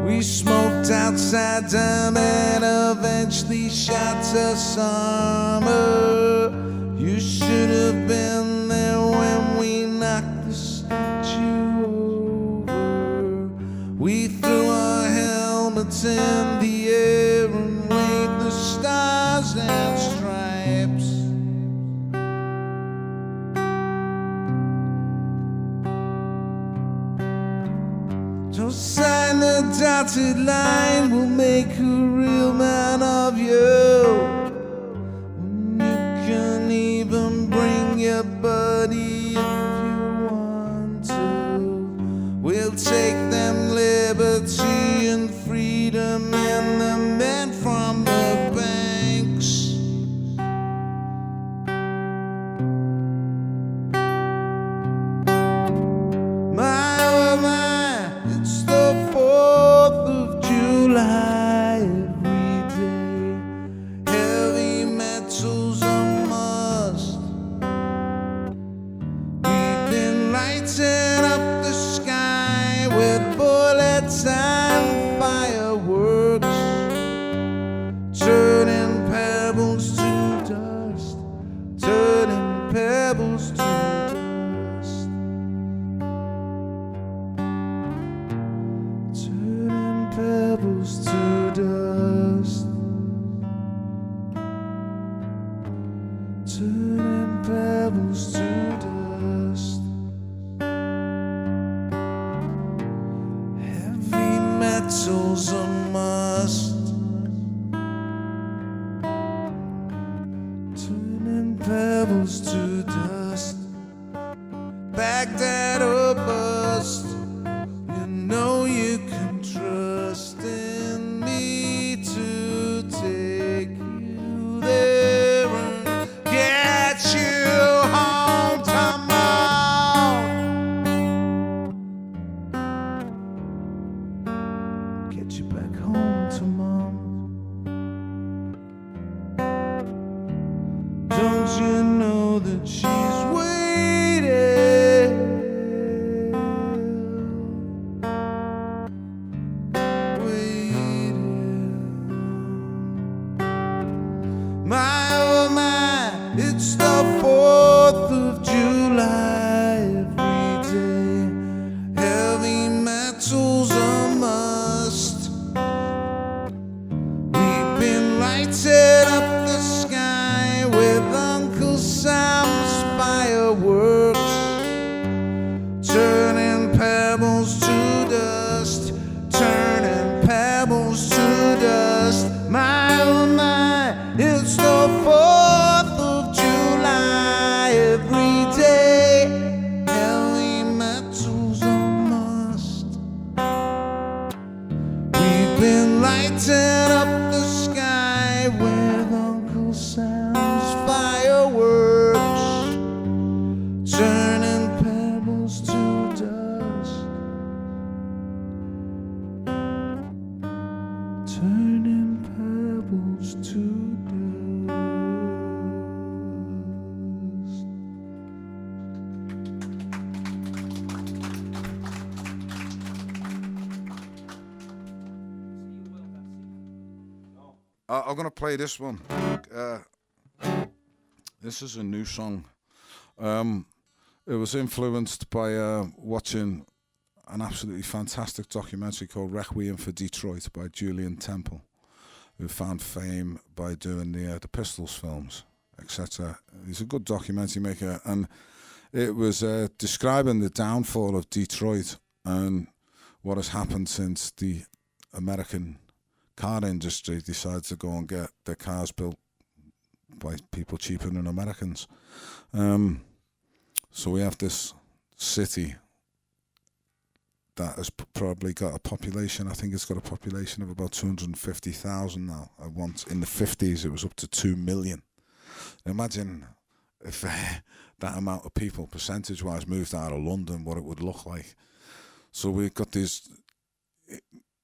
We smoked outside time and eventually shot to summer. You should have been there when we knocked the statue over. We threw our helmets in the air and waved the stars and stripes. Don't sign the dotted line, we'll make a real man of you. When you can even bring your buddy if you want to. We'll take them liberty and freedom and the men from the banks. My oh my, it's the 4th of July every day. pebbles to dust. Turning pebbles to dust. Turning pebbles to dust. Heavy metal's a must. Turning pebbles to dust. Baghdad or bust. You know you can trust in me to take you there and get you home tomorrow. Get you back home to mom. Don't you know that she's waiting? Waiting. My oh my, it's the 4th of July every day. Heavy metal's a must. We've been lighted up the sky with Uncle Sam's fireworks, turning pebbles to dust, turning pebbles to dust. My oh my, it's the 4th of July every day. Heavy metal's a must. We've been lighting up the sky with Uncle Sam's fireworks, turning pebbles to dust. Turning pebbles to dust. I'm going to play this one. This is a new song. It was influenced by watching an absolutely fantastic documentary called Requiem for Detroit by Julian Temple, who found fame by doing the Pistols films, etc. He's a good documentary maker, and it was describing the downfall of Detroit and what has happened since the American car industry decided to go and get their cars built by people cheaper than Americans. So we have this city that has probably got a population, I think it's got a population of about 250,000 now. Once in the 50s it was up to 2 million. Imagine if that amount of people, percentage-wise, moved out of London, what it would look like. So we've got these,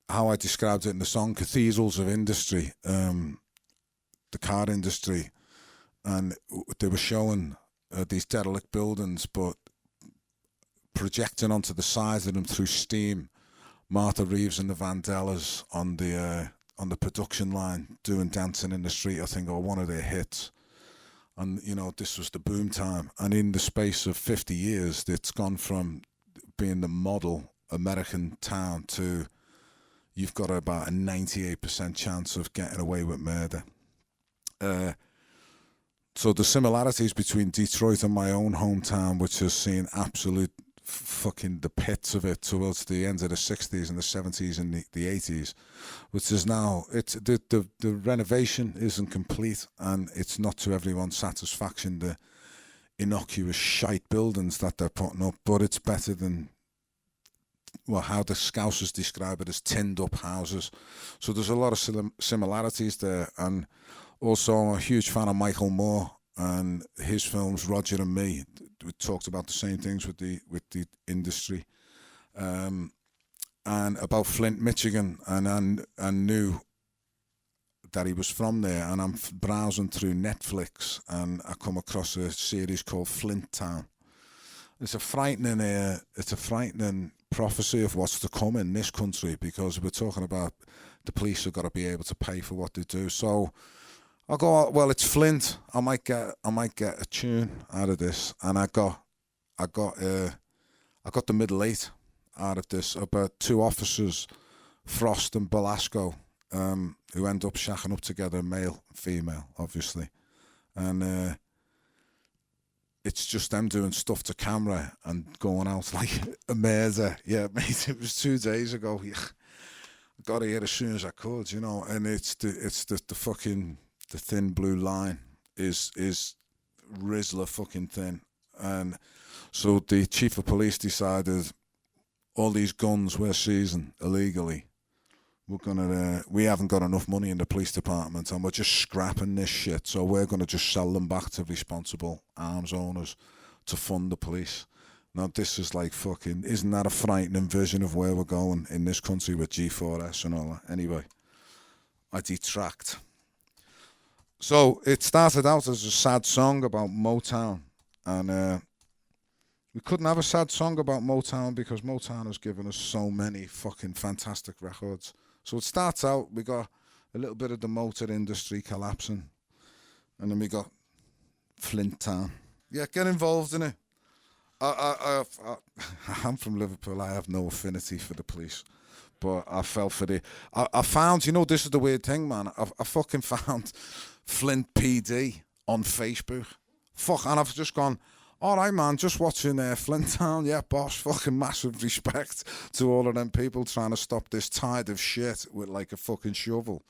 how I described it in the song, cathedrals of industry, the car industry, and they were showing these derelict buildings, but projecting onto the sides of them through steam, Martha Reeves and the Vandellas on the production line doing Dancing in the Street, I think, or one of their hits. And, you know, this was the boom time. And in the space of 50 years, it's gone from being the model American town to you've got about a 98% chance of getting away with murder. So the similarities between Detroit and my own hometown, which has seen absolute fucking the pits of it towards the end of the 60s and the 70s and the 80s, which is now, it's the renovation isn't complete, and it's not to everyone's satisfaction, the innocuous shite buildings that they're putting up, but it's better than, well, how the Scousers describe it as tinned up houses. So there's a lot of similarities there. And also I'm a huge fan of Michael Moore and his films Roger and Me. We talked about the same things with the industry, and about Flint, Michigan, and I knew that he was from there. And I'm browsing through Netflix and I come across a series called Flint Town. It's a frightening prophecy of what's to come in this country, because we're talking about the police have got to be able to pay for what they do. So I go, well, it's Flint. I might get a tune out of this, and I got the middle eight out of this about two officers, Frost and Belasco, who end up shacking up together, male and female, obviously, and it's just them doing stuff to camera and going out like a murder. Yeah, mate, it was 2 days ago. I got here as soon as I could, you know, and it's the fucking. The thin blue line is Rizzler fucking thin. And so the chief of police decided all these guns we're seizing illegally, we haven't got enough money in the police department and we're just scrapping this shit. So we're going to just sell them back to responsible arms owners to fund the police. Now this is like fucking, isn't that a frightening vision of where we're going in this country with G4S and all that? Anyway, I detract. So it started out as a sad song about Motown, and we couldn't have a sad song about Motown because Motown has given us so many fucking fantastic records. So it starts out, we got a little bit of the motor industry collapsing, and then we got Flint Town. Yeah, get involved in it. I'm from Liverpool, I have no affinity for the police. But I fell for the... I found, you know, this is the weird thing, man. I fucking found Flint PD on Facebook. Fuck, and I've just gone, all right, man, just watching Flint Town. Yeah, boss, fucking massive respect to all of them people trying to stop this tide of shit with like a fucking shovel.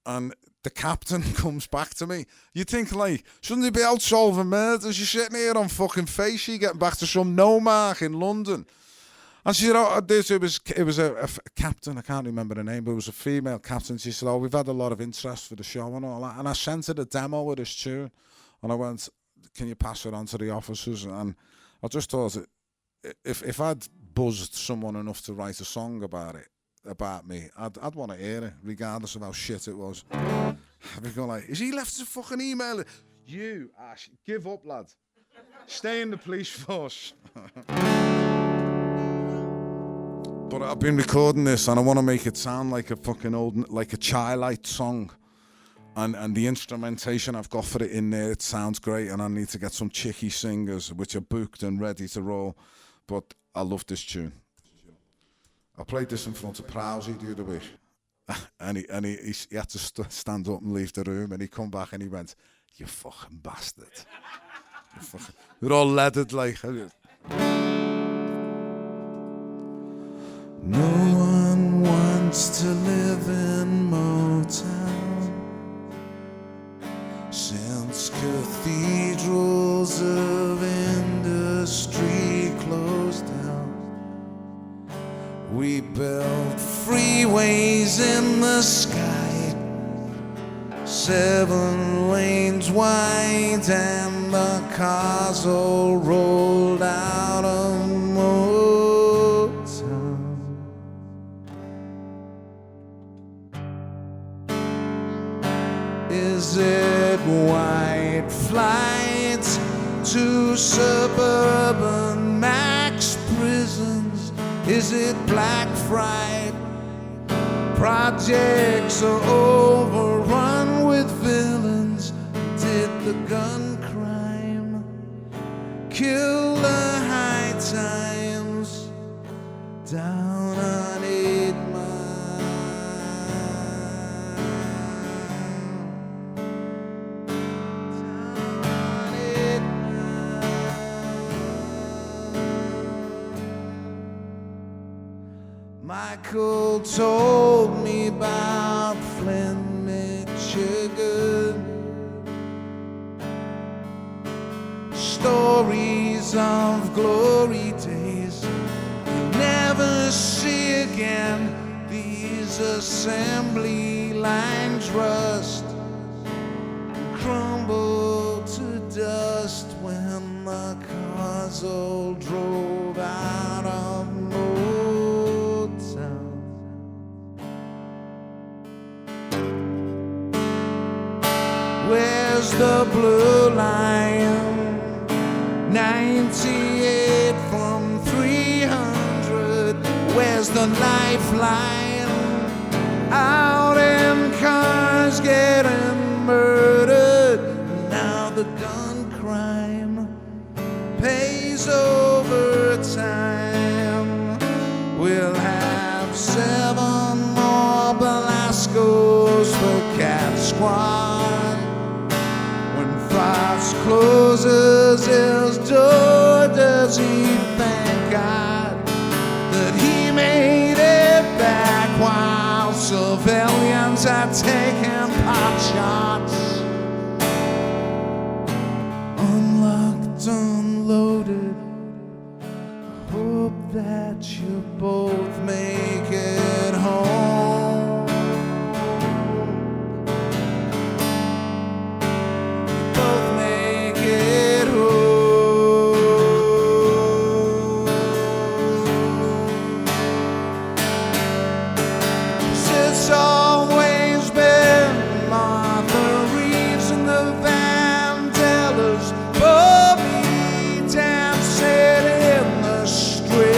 And the captain comes back to me. You think, like, shouldn't he be out solving murders? You're sitting here on fucking Facey getting back to some no-mark in London. And she said, oh, it was a captain, I can't remember the name, but it was a female captain. She said, oh, we've had a lot of interest for the show and all that. And I sent her the demo of this tune. And I went, can you pass it on to the officers? And I just thought, if I'd buzzed someone enough to write a song about me, I'd want to hear it, regardless of how shit it was. I'd be going like, is he left us a fucking email? You, Ash, give up, lad. Stay in the police force. But I've been recording this and I want to make it sound like a fucking old, like a Chi-Light song. And the instrumentation I've got for it in there, it sounds great. And I need to get some chicky singers, which are booked and ready to roll. But I love this tune. I played this in front of Prowsey the other week. And he had to stand up and leave the room. And he come back and he went, you fucking bastard. They're all leaded like... No one wants to live in Motown since cathedrals of industry closed down. We built freeways in the sky, 7 lanes wide, and the cars all rolled out of Motown. Is it white flights to suburban max prisons? Is it Black Friday? Projects are overrun with villains. Did the gun crime kill the high times down on 8 Mile? Michael told me about Flint, Michigan. Stories of glory days you'll never see again. These assembly lines rust and crumble to dust when the cars all drove out of Where's the blue line? 98 from 300. Where's the lifeline? Out in cars getting murdered. never done crime pays over time. We'll have 7 more Belascos for Cat Squad. When Frost closes his door, does he thank God that he made it back while civilians are taking pot shots? Unlocked, unloaded, I hope that you both make it home. You both make it home. 'Cause it's always been Martha Reeves and the Vandellas, Bobby dancing in the street.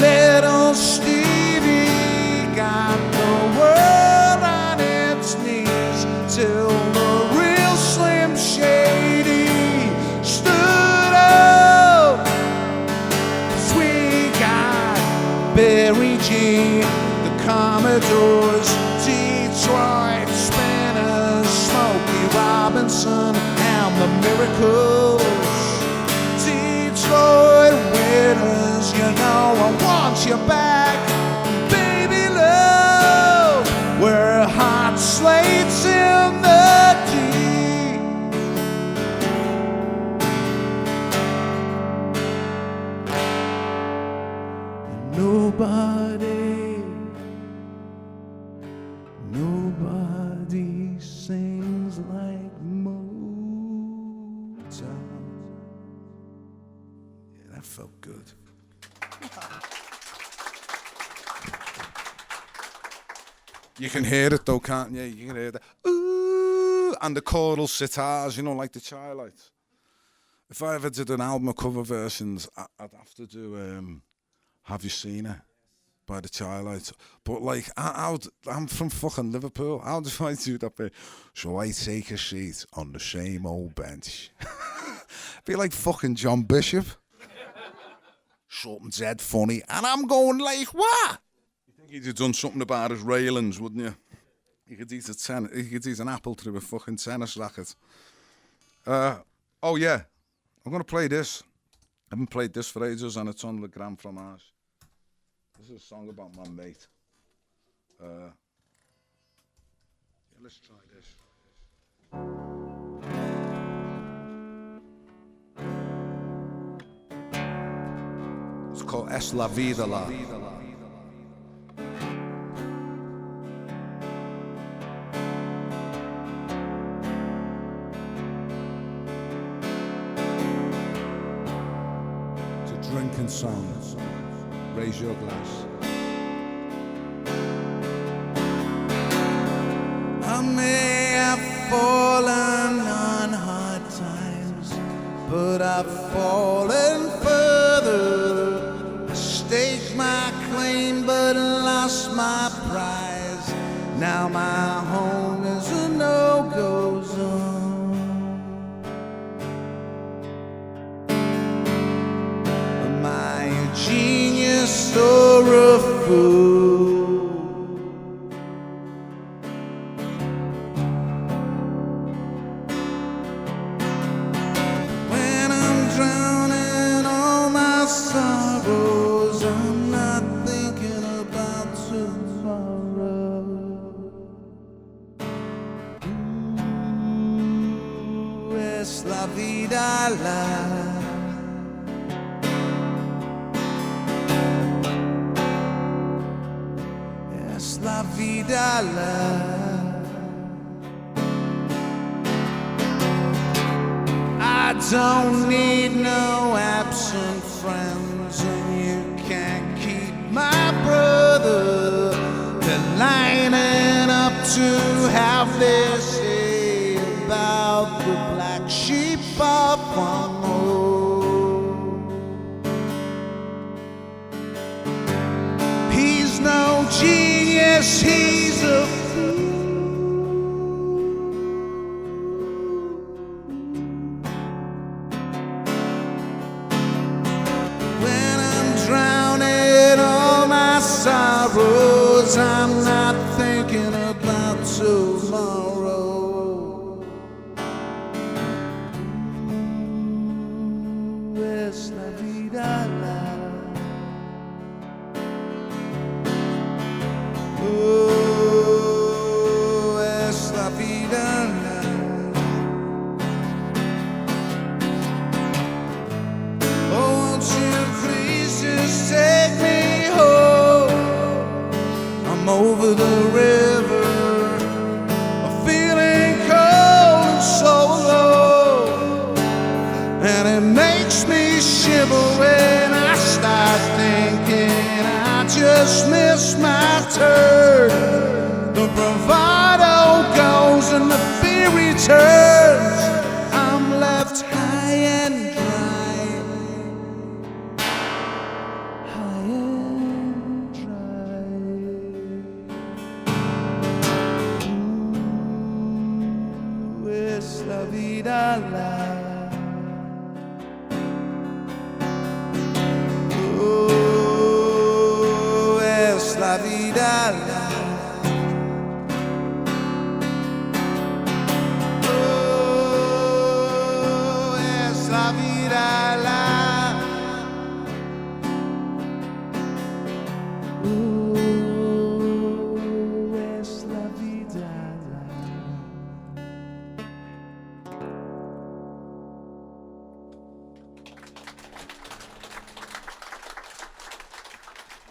Little Stevie got the world on its knees till the real Slim Shady stood up. 'Cause we got Barry G, the Commodores, Detroit Spinners, Smokey Robinson, and the Miracles. Detroit winners, you know I want you back, baby love. We're hot slates in the deep. Nobody sings like Motown. Yeah, that felt good. You can hear it though, can't you? You can hear that. Ooh, and the choral sitars, you know, like the Twilight. If I ever did an album of cover versions, I'd have to do Have You Seen Her by the Twilight. But like, I'm from fucking Liverpool. How do I do that bit? Shall I take a seat on the same old bench? Be like fucking John Bishop. Something's dead funny. And I'm going like, what? You think he'd have done something about his railings, wouldn't you? He could eat an apple through a fucking tennis racket. Oh yeah, I'm going to play this. I haven't played this for ages, and it's on the Grand Fromage. This is a song about my mate. Yeah, let's try this. It's called Es La Vida Lar. It's a drinking song. Raise your glass. I may have fallen on hard times, but I've fallen further. I staked my claim, but lost my prize. Now my home is a no-go zone. Am I a genius or a fool? When I'm drowning all my sorrows, I'm not thinking about tomorrow. Ooh, es la vida lar. La vida lar. I don't need no absent friends, and you can't keep my brother. They're lining up to have their say about the black sheep of one home. He's no genius, he's a fool. Vida Lar. Oh, es la vida Lar. Oh, es la vida Lar. Oh, es la vida Lar.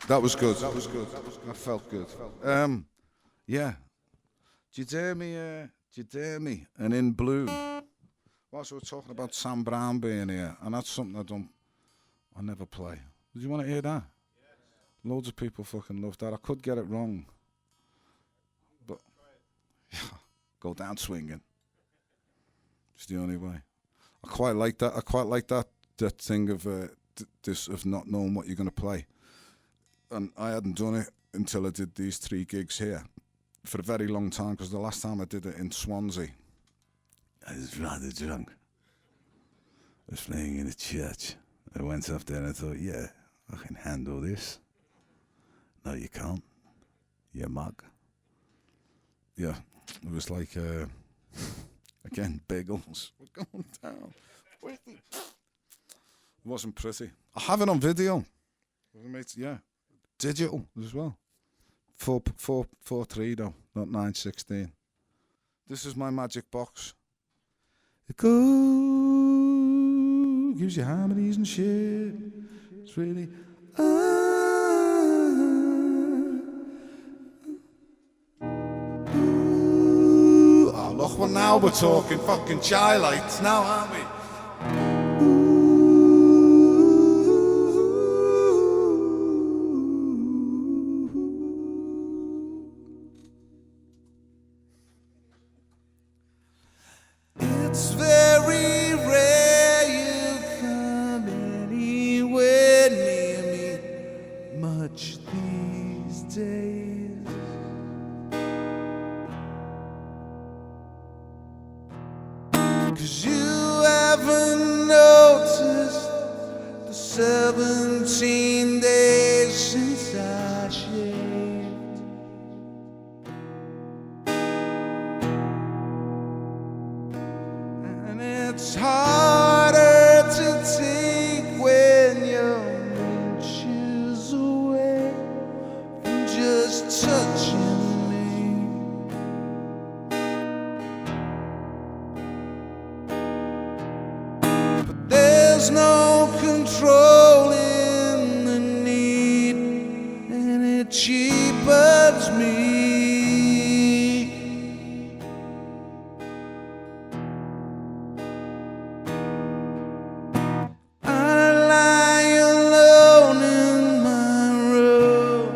That was good. That was good. That felt good. Yeah. Do you dare me? Do you dare me? And In Bloom. Whilst we were talking about Sam Brown being here, and that's something I never play. Did you want to hear that? Loads of people fucking love that. I could get it wrong, but yeah, go down swinging. It's the only way. I quite like that. I quite like that thing of this of not knowing what you're going to play. And I hadn't done it until I did these 3 gigs here for a very long time, because the last time I did it in Swansea, I was rather drunk. I was playing in a church. I went up there and I thought, yeah, I can handle this. No, you can't. You mug. Yeah, it was like, again, bagels. We're going down. It wasn't pretty. I have it on video. Yeah. Digital as well. 4:3 though, not 9:16. This is my magic box. It goes, gives you harmonies and shit. It's really oh look, well now we're talking fucking chai lights now, aren't we? It's very rare you come anywhere near me much these days. 'Cause you haven't noticed the 17 days since I shaved. And it's harder to take when you're inches away from just touching me. But there's no controlling the need, and it cheapens me. I lie alone in my room,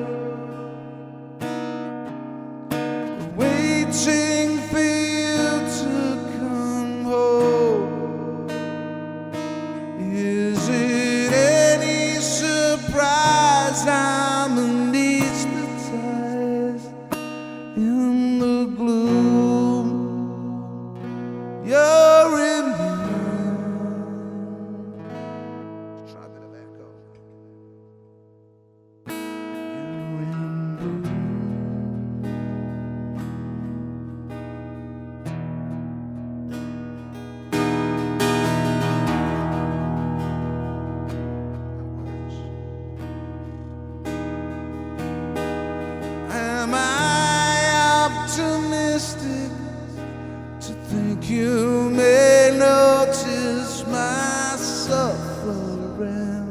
waiting for you to come home. Is it any surprise I'm anesthetized in the gloom? You're in me. Try a bit of echo. You're in bloom. Am I optimistic to think you may notice my suffering?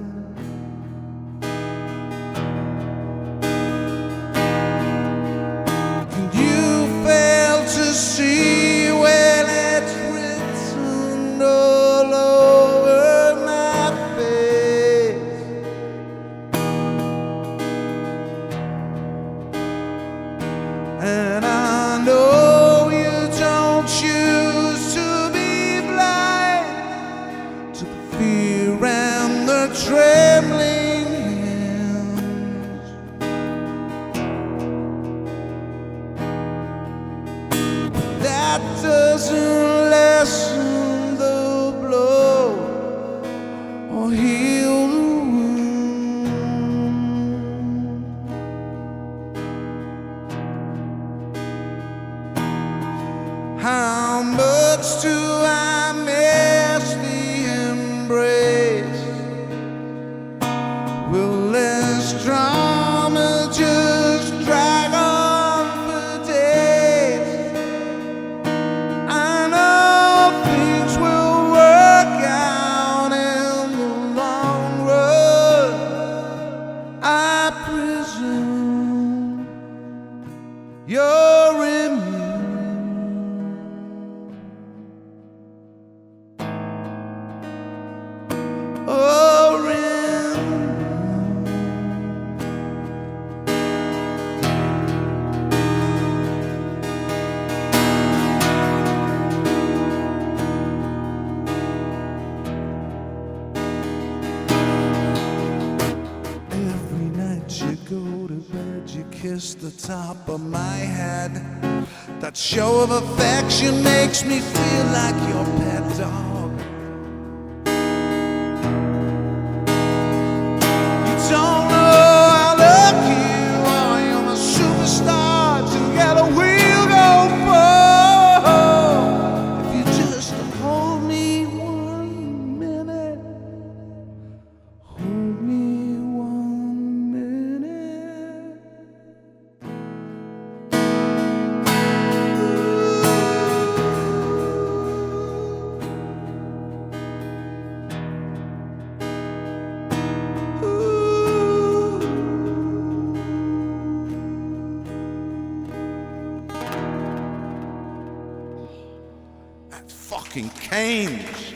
Can you fail to see when it's written all over my face? And I know you don't choose to be blind to the fear and the trembling hands. That doesn't lessen How much do I miss the embrace? Will this drama just drag on for days? I know things will work out in the long run, I presume. You're immune. Oh, every night you go to bed, you kiss the top of my head. That show of affection makes me feel like your pet dog. You don't know how lucky you are, you're a superstar. Together we'll go far. If you just hold me 1 minute, hold me 1 minute. That fucking Canes.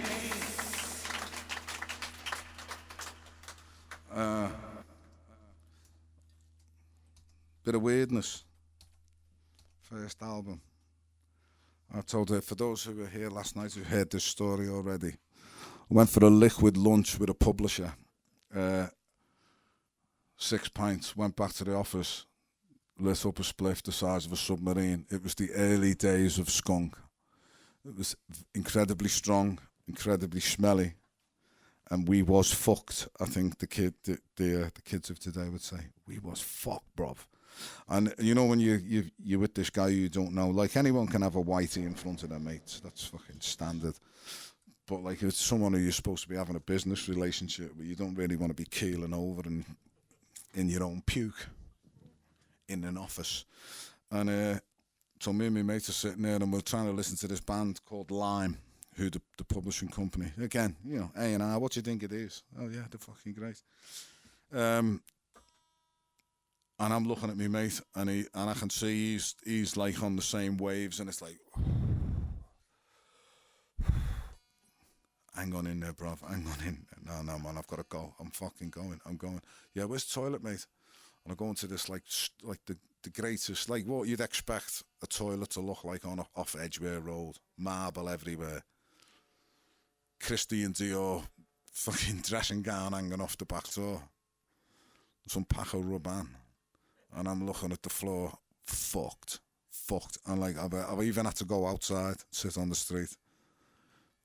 Bit of weirdness. First album. I told her, for those who were here last night who heard this story already, I went for a liquid lunch with a publisher. 6 pints, went back to the office, lit up a spliff the size of a submarine. It was the early days of skunk. It was incredibly strong, incredibly smelly, and we was fucked. I think the kids of today would say, we was fucked, bruv. And you know when you're with this guy you don't know, like anyone can have a whitey in front of their mates. That's fucking standard. But like it's someone who you're supposed to be having a business relationship with, you don't really want to be keeling over and in your own puke in an office. And so me and my mates are sitting there and we're trying to listen to this band called Lime, who the publishing company. Again, you know, A&R, what do you think it is? Oh yeah, they're fucking great. And I'm looking at me mate, and I can see he's like on the same waves, and it's like, hang on in there, bruv, hang on in. No, man, I've got to go. I'm fucking going. I'm going. Yeah, where's the toilet, mate? And I go into this like the greatest, like what you'd expect a toilet to look like on off Edgware Road, marble everywhere, Christian Dior, fucking dressing gown hanging off the back door, some Paco Rabanne. And I'm looking at the floor, fucked. And like, I've even had to go outside, sit on the street.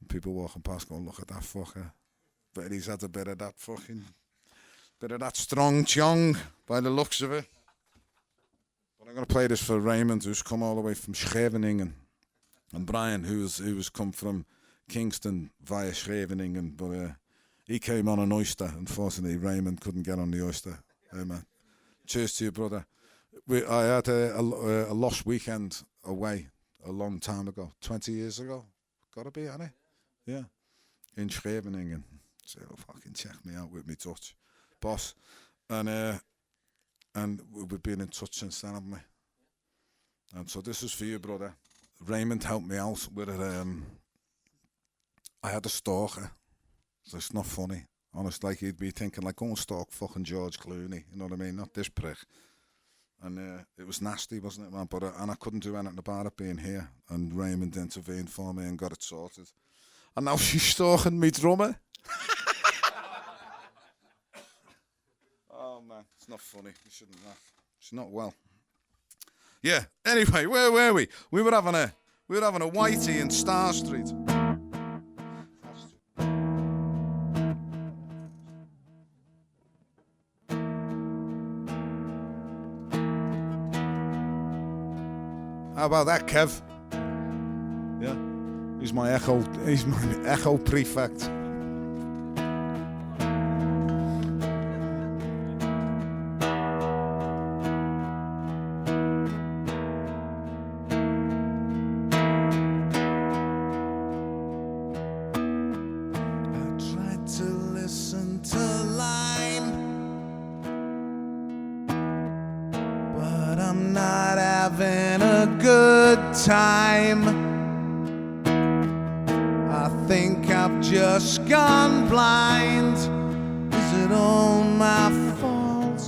And people walking past going, look at that fucker. But he's had a bit of that strong chong by the looks of it. But I'm going to play this for Raymond, who's come all the way from Scheveningen. And Brian, who's come from Kingston via Scheveningen. But he came on an oyster. Unfortunately, Raymond couldn't get on the oyster. Hey, man. Cheers to you, brother. I had a lost weekend away a long time ago, 20 years ago. Gotta be, hasn't it? Yeah. In Scheveningen. So fucking check me out with me Dutch boss. And we've been in touch since then, haven't we? And so this is for you, brother. Raymond helped me out with it. I had a stalker. So it's not funny. Honest, like he'd be thinking, like, go and stalk fucking George Clooney, you know what I mean? Not this prick. And it was nasty, wasn't it, man? But and I couldn't do anything about it being here. And Raymond intervened for me and got it sorted. And now she's stalking me drummer. Oh, man, it's not funny. You shouldn't laugh. She's not well. Yeah, anyway, where were we? We were having a whitey in Star Street. How about that, Kev? Yeah, he's my echo prefect. Time, I think I've just gone blind. Is it all my fault?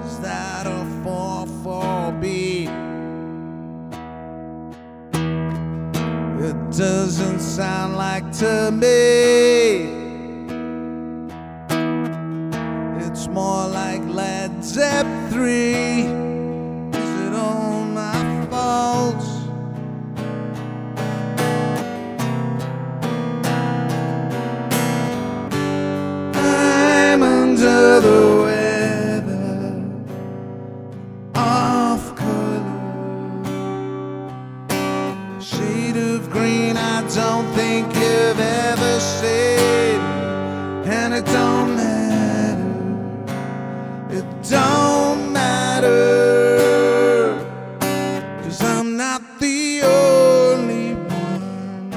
Is that a 4-4-B? It doesn't sound like to me. It's more like Led Zepp 3. Is it all my fault? I'm under the weather, off color, shade of green I don't think you've ever seen, and it don't matter. Don't matter, 'cause I'm not the only one.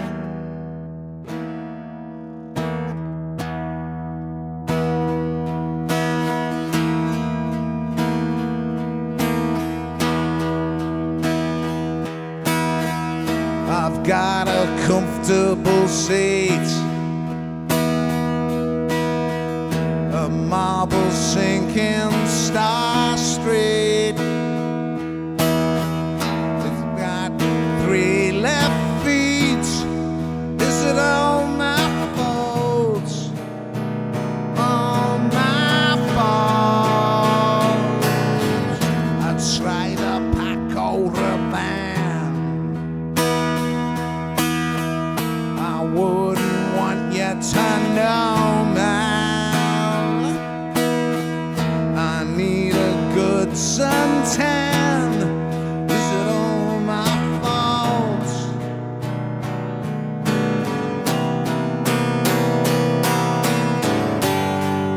I've got a comfortable seat, a marble sinking Star Street. It's got 3 left feet. Is it all my fault? All my fault. I tried to pack out a van. I wouldn't want you to know, man. I need a good suntan. Is it all my fault?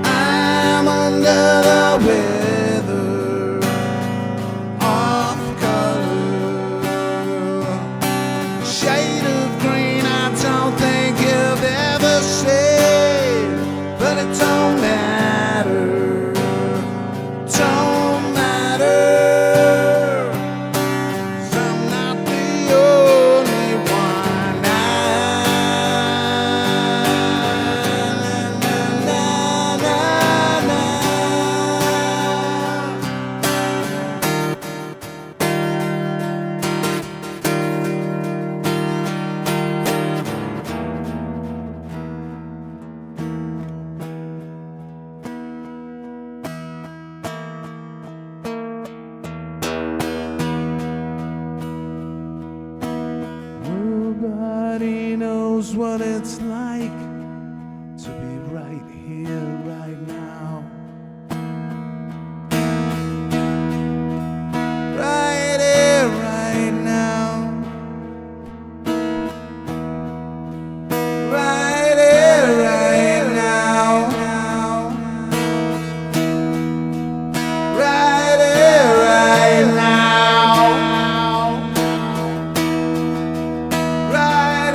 I'm under the weather, off color, shade of green I don't think you've ever seen, but it don't matter. Don't matter, 'cause I'm not the only one. Na, na, na, na, na. Nobody knows what it's like to be right here, right now. Right here, right now. Right here, right now. Right here, right now. Right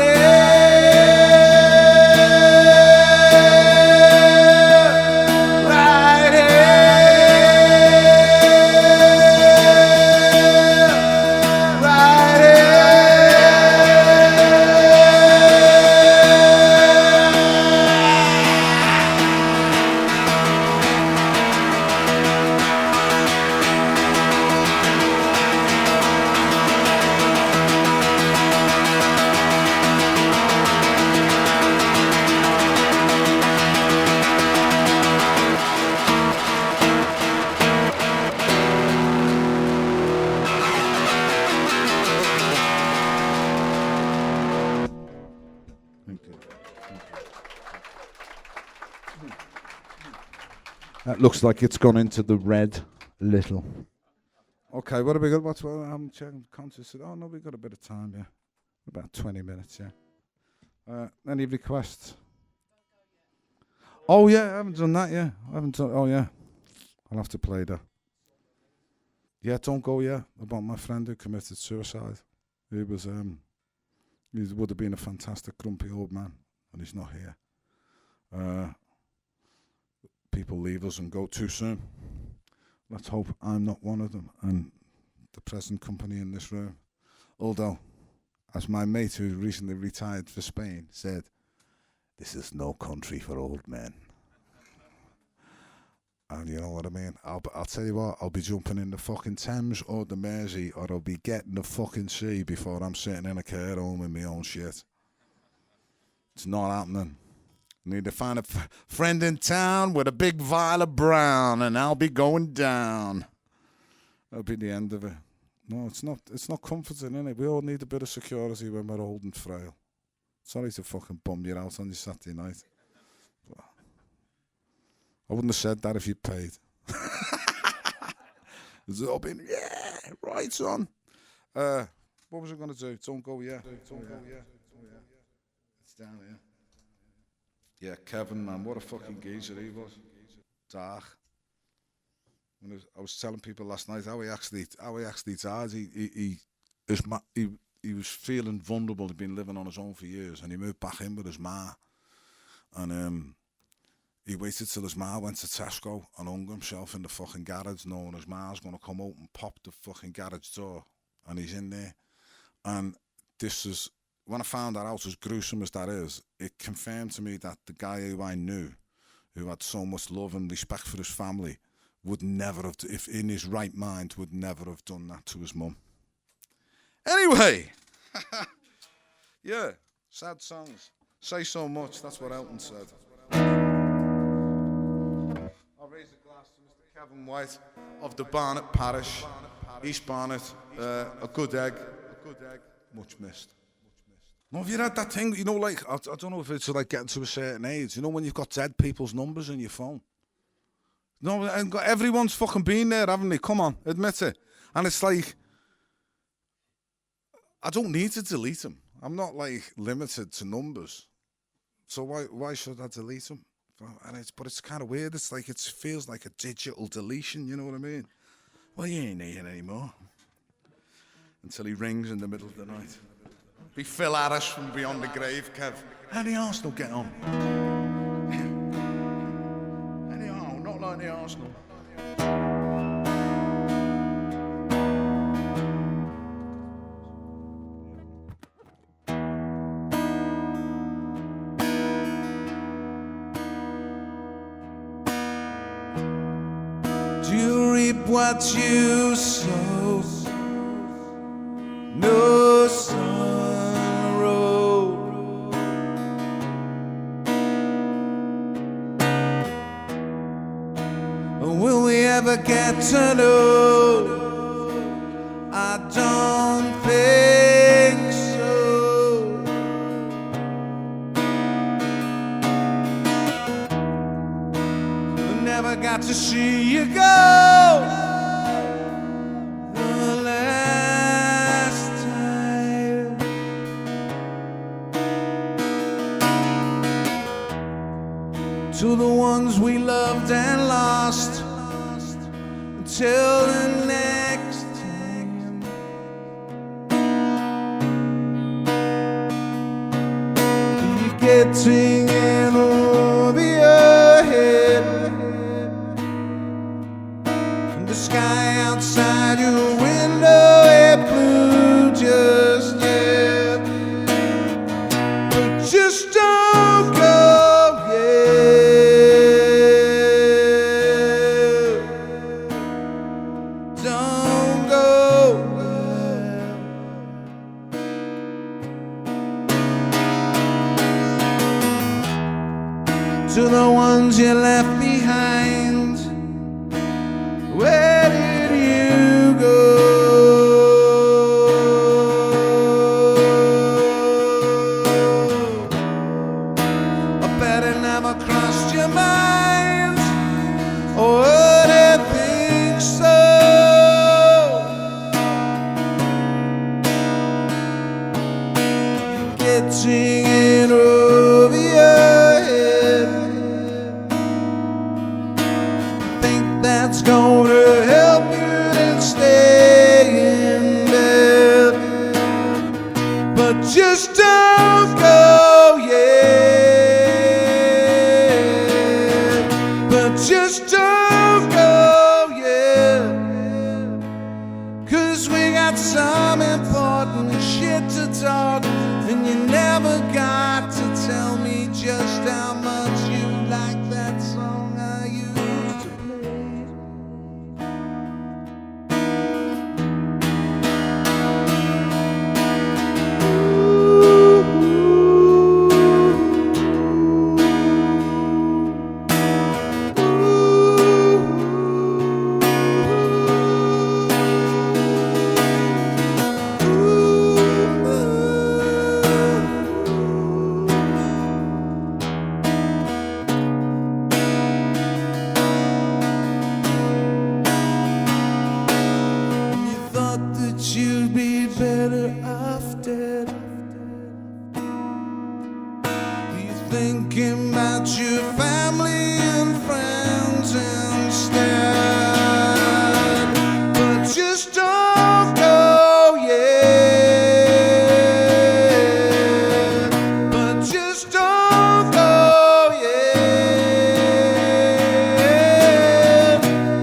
That looks like it's gone into the red Little. Okay, what have we got? What's what? I'm checking conscious. Oh no, we've got a bit of time. Yeah, about 20 minutes. Yeah. Any requests? Oh yeah, I haven't done that yet. I haven't done. Oh yeah, I'll have to play that. Yeah, Don't Go Yeah, about my friend who committed suicide. He was he would have been a fantastic grumpy old man, and he's not here. People leave us and go too soon. Let's hope I'm not one of them, and the present company in this room. Although, as my mate who recently retired for Spain said, this is no country for old men. And you know what I mean? I'll tell you what, I'll be jumping in the fucking Thames or the Mersey, or I'll be getting the fucking sea before I'm sitting in a care home in my own shit. It's not happening. Need to find a friend in town with a big vial of brown, and I'll be going down. That'll be the end of it. No, it's not. It's not comforting, innit? We all need a bit of security when we're old and frail. Sorry to fucking bum you out on your Saturday night. But I wouldn't have said that if you paid. It's all been, yeah, right, son. What was I going to do? Don't Go Yeah. Don't Go Yeah. It's down here. Yeah, Kevin, man, what a fucking geezer he was. Dark. I was telling people last night how he actually died. He was feeling vulnerable. He'd been living on his own for years, and he moved back in with his ma. And he waited till his ma went to Tesco and hung himself in the fucking garage, knowing his ma's gonna come out and pop the fucking garage door, and he's in there. And this is, when I found that out, as gruesome as that is, it confirmed to me that the guy who I knew, who had so much love and respect for his family, would never have, if in his right mind, would never have done that to his mum. Anyway, yeah, sad songs. Say so much, that's what Elton said. I'll raise a glass to Mr. Kevin White of the Barnet Parish, East Barnet. A good egg, much missed. No, have you had that thing, you know, like, I don't know if it's like getting to a certain age, you know, when you've got dead people's numbers in your phone? No, everyone's fucking been there, haven't they? Come on, admit it. And it's like, I don't need to delete them. I'm not, like, limited to numbers. So why should I delete them? But it's kind of weird. It's like, it feels like a digital deletion, you know what I mean? Well, you ain't here anymore. Until he rings in the middle of the night. Be Phil Harris from Beyond the Grave, Kev. How the Arsenal get on? Not like the Arsenal. Do you reap what you sow? No sorrow. Will we ever get to know? I don't think so. I never got to see you go. The last time. To the ones we loved and lost. Until the next time. You're getting in over your head. And the sky outside your window ain't blue just yet. But just don't go yet. Don't go yet. To the ones you left behind, where did you go? I bet it never crossed your mind, or would it think so? that's gonna help you to stay in bed. But just don't go yet. But just don't go yet. 'Cause we got some important shit to talk, and you never got to tell me just how much you like that song I used to play. You'd be better off dead. You thinking about your family and friends instead. But just don't go yet. But just don't go yet.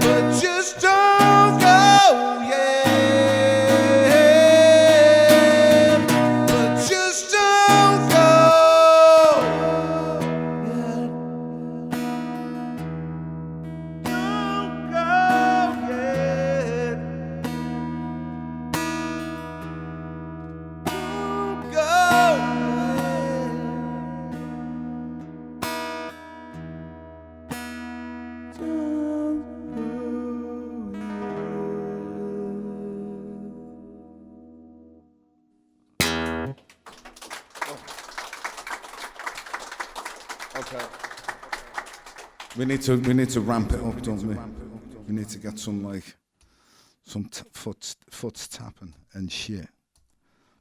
But just don't go yet. Okay. We need to ramp it up, don't we? We need to get some foot tapping and shit.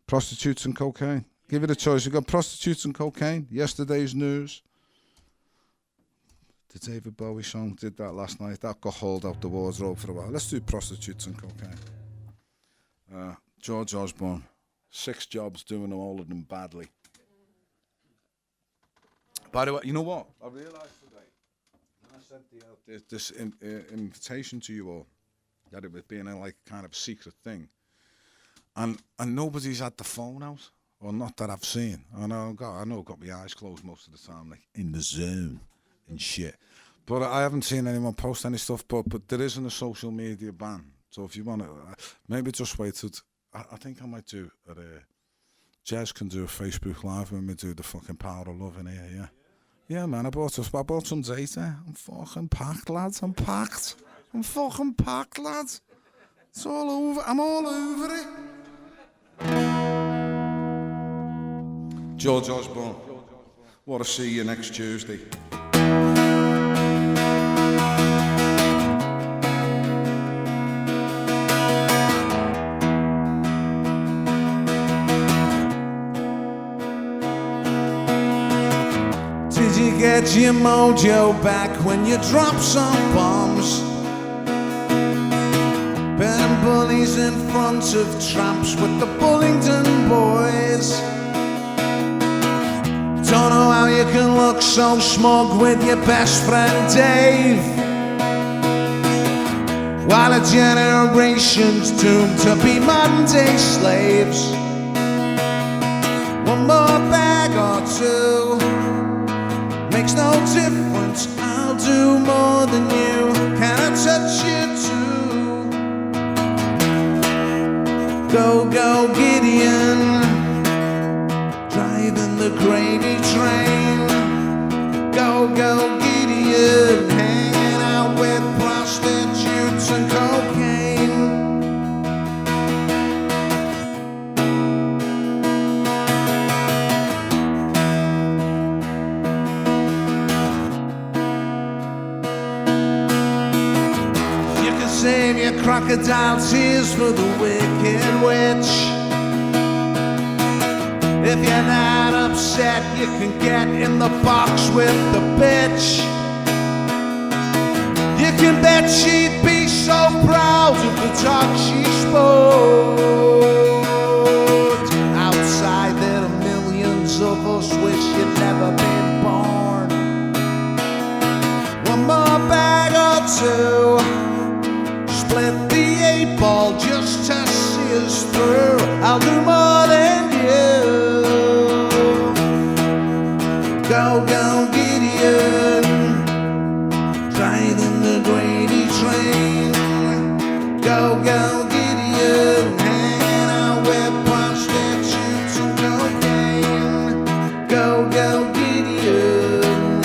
Prostitutes and Cocaine. Give it a choice. You got Prostitutes and Cocaine. Yesterday's News. The David Bowie song did that last night. That got hauled out the wardrobe for a while. Let's do Prostitutes and Cocaine. George Osborne. 6 jobs, doing all of them badly. By the way, you know what? I realised today, when I sent this invitation to you all, that it was being a kind of secret thing. And nobody's had the phone out, or not that I've seen. I know I've got my eyes closed most of the time, like in the zone and shit. But I haven't seen anyone post any stuff, but there isn't a social media ban. So if you want to, maybe just wait till, I think I might do, Jez can do a Facebook Live when we do the fucking Power of Love in here, yeah? Yeah, man, I bought some data. I'm fucking packed, lads. I'm packed. I'm fucking packed, lads. It's all over. I'm all over it. George Osborne. Want to see you next Tuesday. Did you get your mojo back when you dropped some bombs? Burning bullies in front of tramps with the Bullingdon boys. Don't know how you can look so smug with your best friend Dave, while a generation's doomed to be modern day slaves. One more bag or two makes no difference, I'll do more than you. Can I touch you too? Go, go, Gideon, driving the gravy train. Go, go, Gideon, hanging out with prostitutes and cocaine. Save your crocodile tears for the wicked witch. If you're not upset, you can get in the box with the bitch. You can bet she'd be so proud of the talk she spoke. Outside there are millions of us wish you'd never been born. One more bag or two, split the 8-ball just to see us through. I'll do more than you. Go, go, Gideon, driving the Grady train. Go, go, Gideon, hanging out with prostitutes and cocaine. Go, go, Gideon,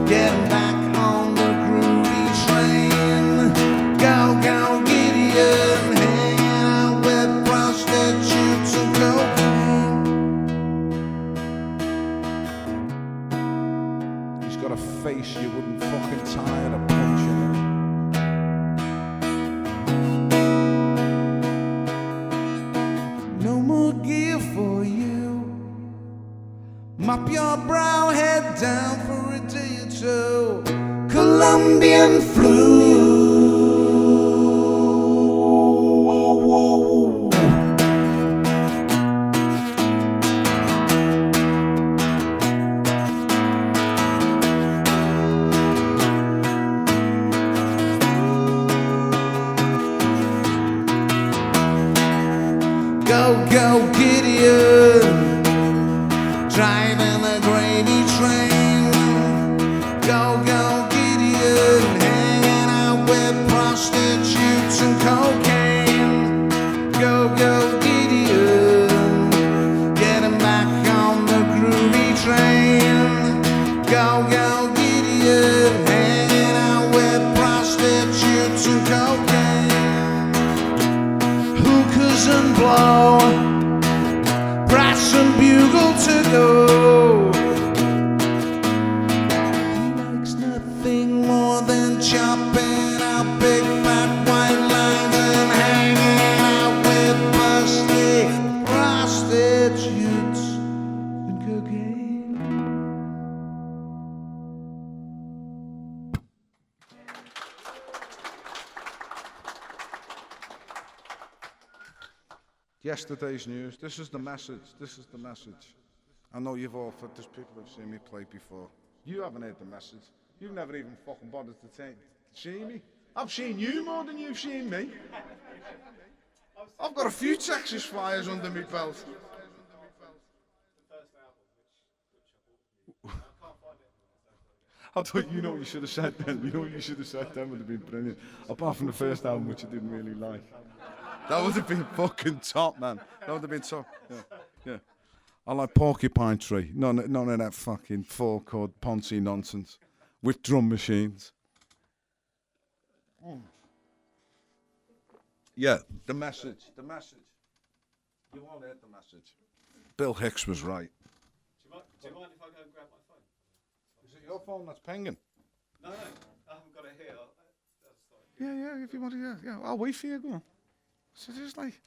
getting back on the groovy train. Go, go, Gideon, hanging out with prostitutes and cocaine. He's got a face you wouldn't fucking tire of punching. No more gear for you. Mop your brow, head down for a day or two. Colombian flu. Go, go, Gideon, driving the Grady train. Go, go, Gideon, hanging out with prostitutes and cocaine. Go, go, Gideon, getting back on the groovy train. Go, go, Gideon, hanging out with prostitutes and cocaine. Hookers and blow, brass and bugle to go. He likes nothing more than chopping out big fat white lines and hanging out with busty prostitutes and cocaine. Yesterday's news. This is the message. This is the message. I know you've all, there's people who've seen me play before. You haven't heard the message. You've never even fucking bothered to see me. I've seen you more than you've seen me. I've got a few Texas flyers under my belt. I thought, you know what you should have said then. You know what you should have said then would have been brilliant. Apart from the first album, which I didn't really like. That would have been fucking top, man. That would have been top. Yeah, yeah. I like Porcupine Tree. None of that fucking four-chord Ponzi nonsense with drum machines. Yeah, the message. The message. You all heard the message. Bill Hicks was right. Do you mind if I go and grab my phone? Is it your phone that's pinging? No, I haven't got it here. Yeah, if you want to, yeah. I'll wait for you, go on. So just like,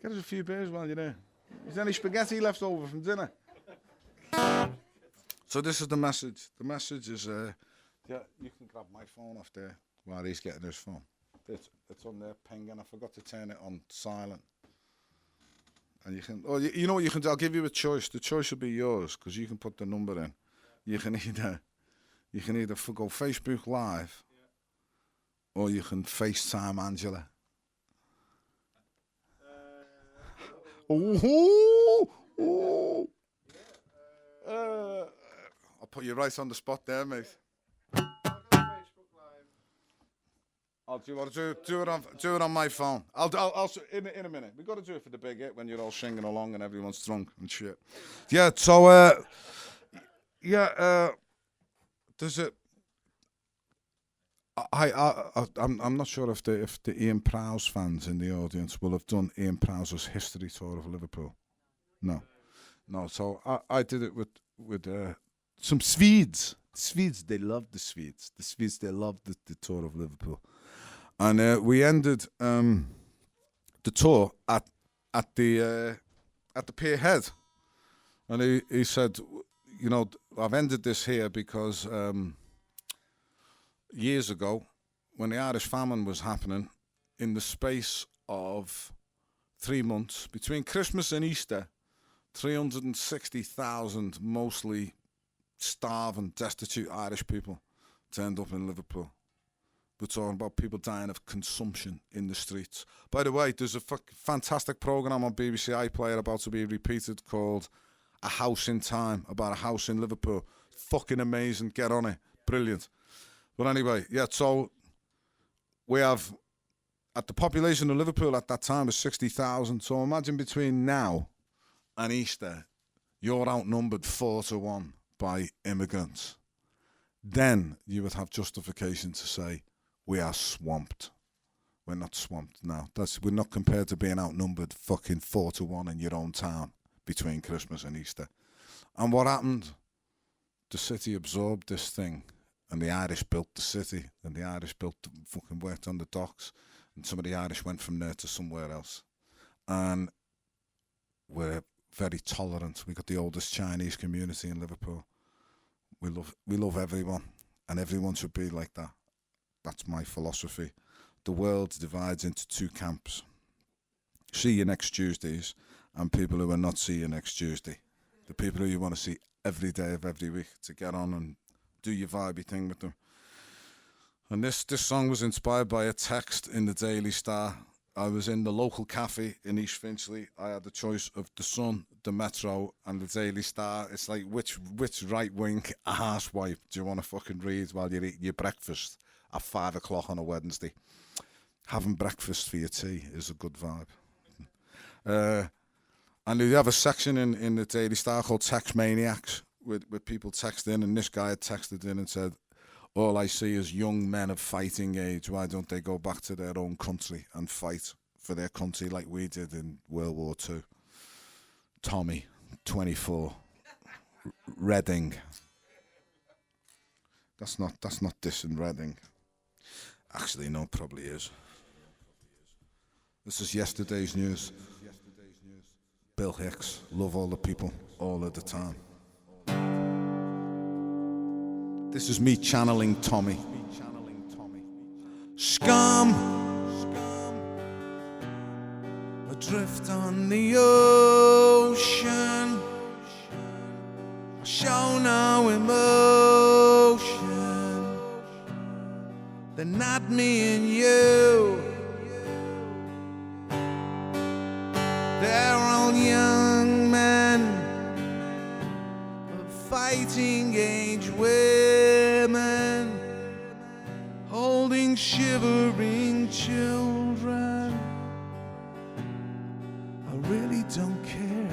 get us a few beers while you're there. Is there any spaghetti left over from dinner? So this is the message. The message is, yeah, you can grab my phone off there while he's getting his phone. It's on there pinging. I forgot to turn it on silent. And you can, you know what you can do? I'll give you a choice. The choice will be yours because you can put the number in. You can either go Facebook Live, or you can FaceTime Angela. I'll put you right on the spot there, mate. Do you want to do it on my phone? I'll in a minute. We got to do it for the big hit when you're all singing along and everyone's drunk and shit. Yeah. So there's a. I'm not sure if the Ian Prowse fans in the audience will have done Ian Prowse's history tour of Liverpool. No. So I did it with some Swedes. Swedes, they loved the Swedes. The Swedes, they loved the tour of Liverpool, and we ended the tour at the pier head, and he said, you know, I've ended this here because. years ago, when the Irish famine was happening, in the space of 3 months, between Christmas and Easter, 360,000 mostly starving, destitute Irish people turned up in Liverpool. We're talking about people dying of consumption in the streets. By the way, there's a fantastic programme on BBC iPlayer about to be repeated called A House in Time, about a house in Liverpool. Fucking amazing. Get on it. Brilliant. But anyway, yeah, so we have, at the population of Liverpool at that time was 60,000. So imagine between now and Easter, you're outnumbered 4-1 by immigrants. Then you would have justification to say, we are swamped. We're not swamped now. We're not compared to being outnumbered fucking 4-1 in your own town between Christmas and Easter. And what happened? The city absorbed this thing, and the Irish built the city, and the Irish fucking worked on the docks, and some of the Irish went from there to somewhere else. And we're very tolerant. We got the oldest Chinese community in Liverpool. We love everyone, and everyone should be like that. That's my philosophy. The world divides into 2 camps. See you next Tuesdays, and people who will not see you next Tuesday. The people who you want to see every day of every week to get on and do your vibey thing with them. And this song was inspired by a text in the Daily Star. I was in the local cafe in East Finchley. I had the choice of the Sun, the Metro, and the Daily Star. It's like, which right-wing arsewipe do you want to fucking read while you're eating your breakfast at 5 o'clock on a Wednesday? Having breakfast for your tea is a good vibe. And you have a section in the Daily Star called Text Maniacs, with people text in, and this guy had texted in and said, all I see is young men of fighting age. Why don't they go back to their own country and fight for their country like we did in World War II? Tommy, 24, Reading. That's not dissing Reading. Actually, no, probably is. This is yesterday's news. Bill Hicks, love all the people, all of the time. This is me channeling Tommy. Scum, adrift on the ocean. I show no emotion. They're not me and you. They're all young men of fighting age women, holding shivering children. I really don't care.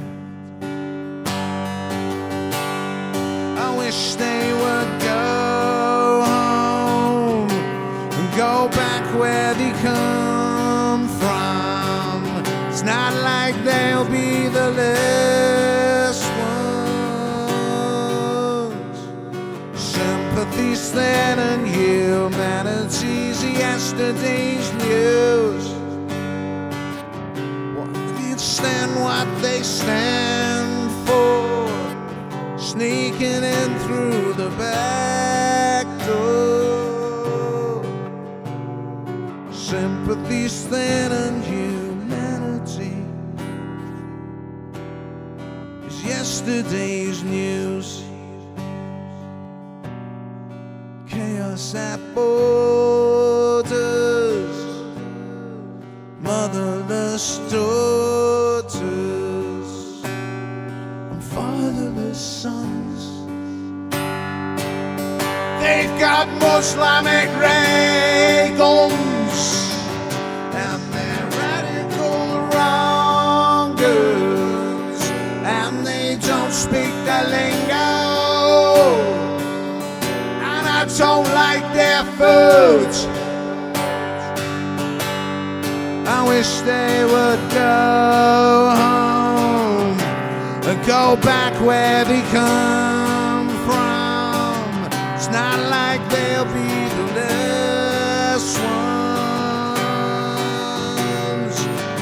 I wish they would go home and go back where they come from. It's not like they'll be the last ones. Sympathy's then and humanity's yesterday's news. What can't stand what they stand for, sneaking in through the back door. Sympathy's then and humanity is yesterday's news. Chaos at borders, motherless daughters and fatherless sons. They've got Islamic ray guns and they're radical wrongers, and they don't speak the lingo, and I don't like their food. I wish they would go home and go back where they come from. It's not like they'll be the last ones.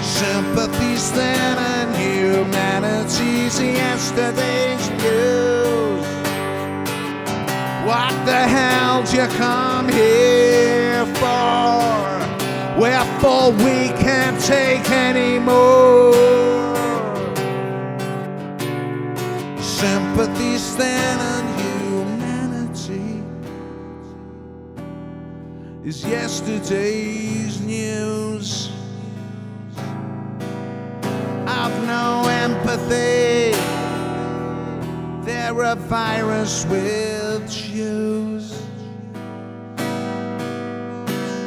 Sympathy's then and humanity's yesterday's news. What the hell world you come here for. Wherefore we can't take any more. Sympathy, stand on humanity is yesterday's news. I've no empathy. They're a virus with Jews.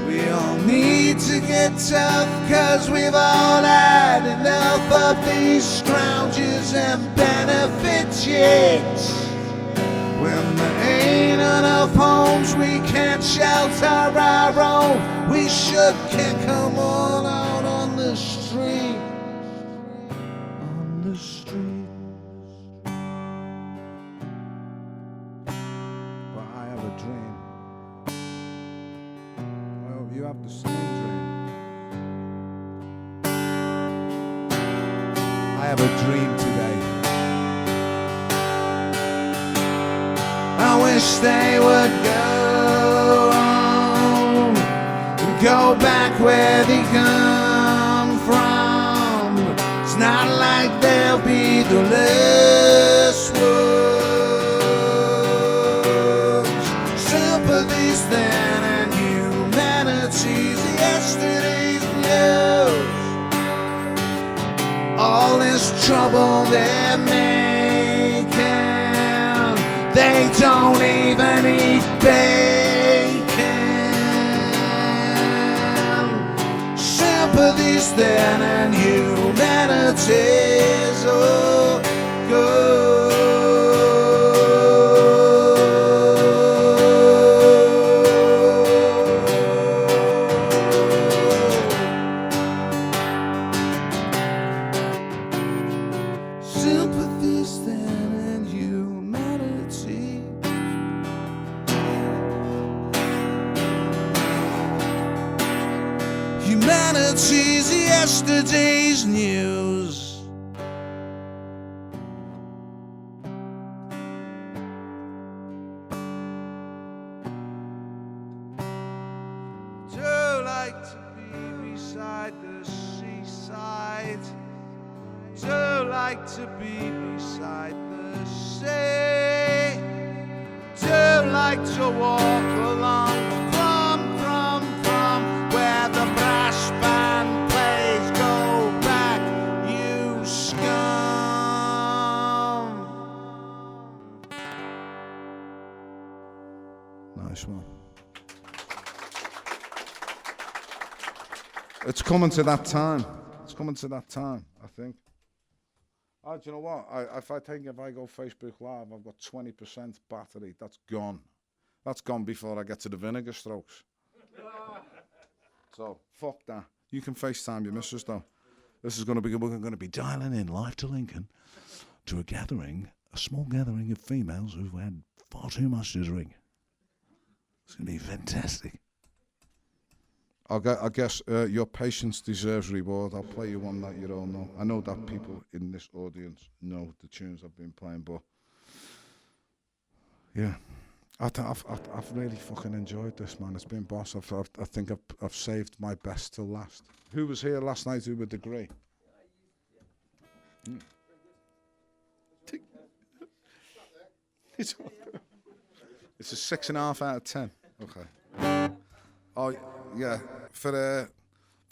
We all need to get tough, 'cause we've all had enough of these scrounges and benefit checks. When there ain't enough homes, we can't shelter our own. We should kick them all out on the street. On the street. But I have a dream. I hope you have the same dream. I have a dream today. I wish they would go home and go back where they come from. It's not like they'll be the last ones. Sympathy's then and humanity's yesterday's news. All this trouble they're making, they don't even eat bacon. Sympathy's then and humanity's all good. Sympathy's then and humanity. Humanity's yesterday's news. Do like to be beside the seaside. Do like to be beside the sea. Do like to walk along from where the brass band plays. Go back, you scum. Nice one. It's coming to that time. It's coming to that time, I think. Oh, do you know what? If I go Facebook Live, I've got 20% battery. That's gone. That's gone before I get to the vinegar strokes. So, fuck that. You can FaceTime your missus, though. This is going to be, we're going to be dialing in live to Lincoln to a small gathering of females who've had far too much to drink. It's going to be fantastic. I guess your patience deserves reward. I'll play you one that you all know. I know that people in this audience know the tunes I've been playing, but yeah, I've really fucking enjoyed this, man. It's been boss. I think I've saved my best till last. Who was here last night who would agree? It's a 6.5 out of 10. Okay. Oh yeah, for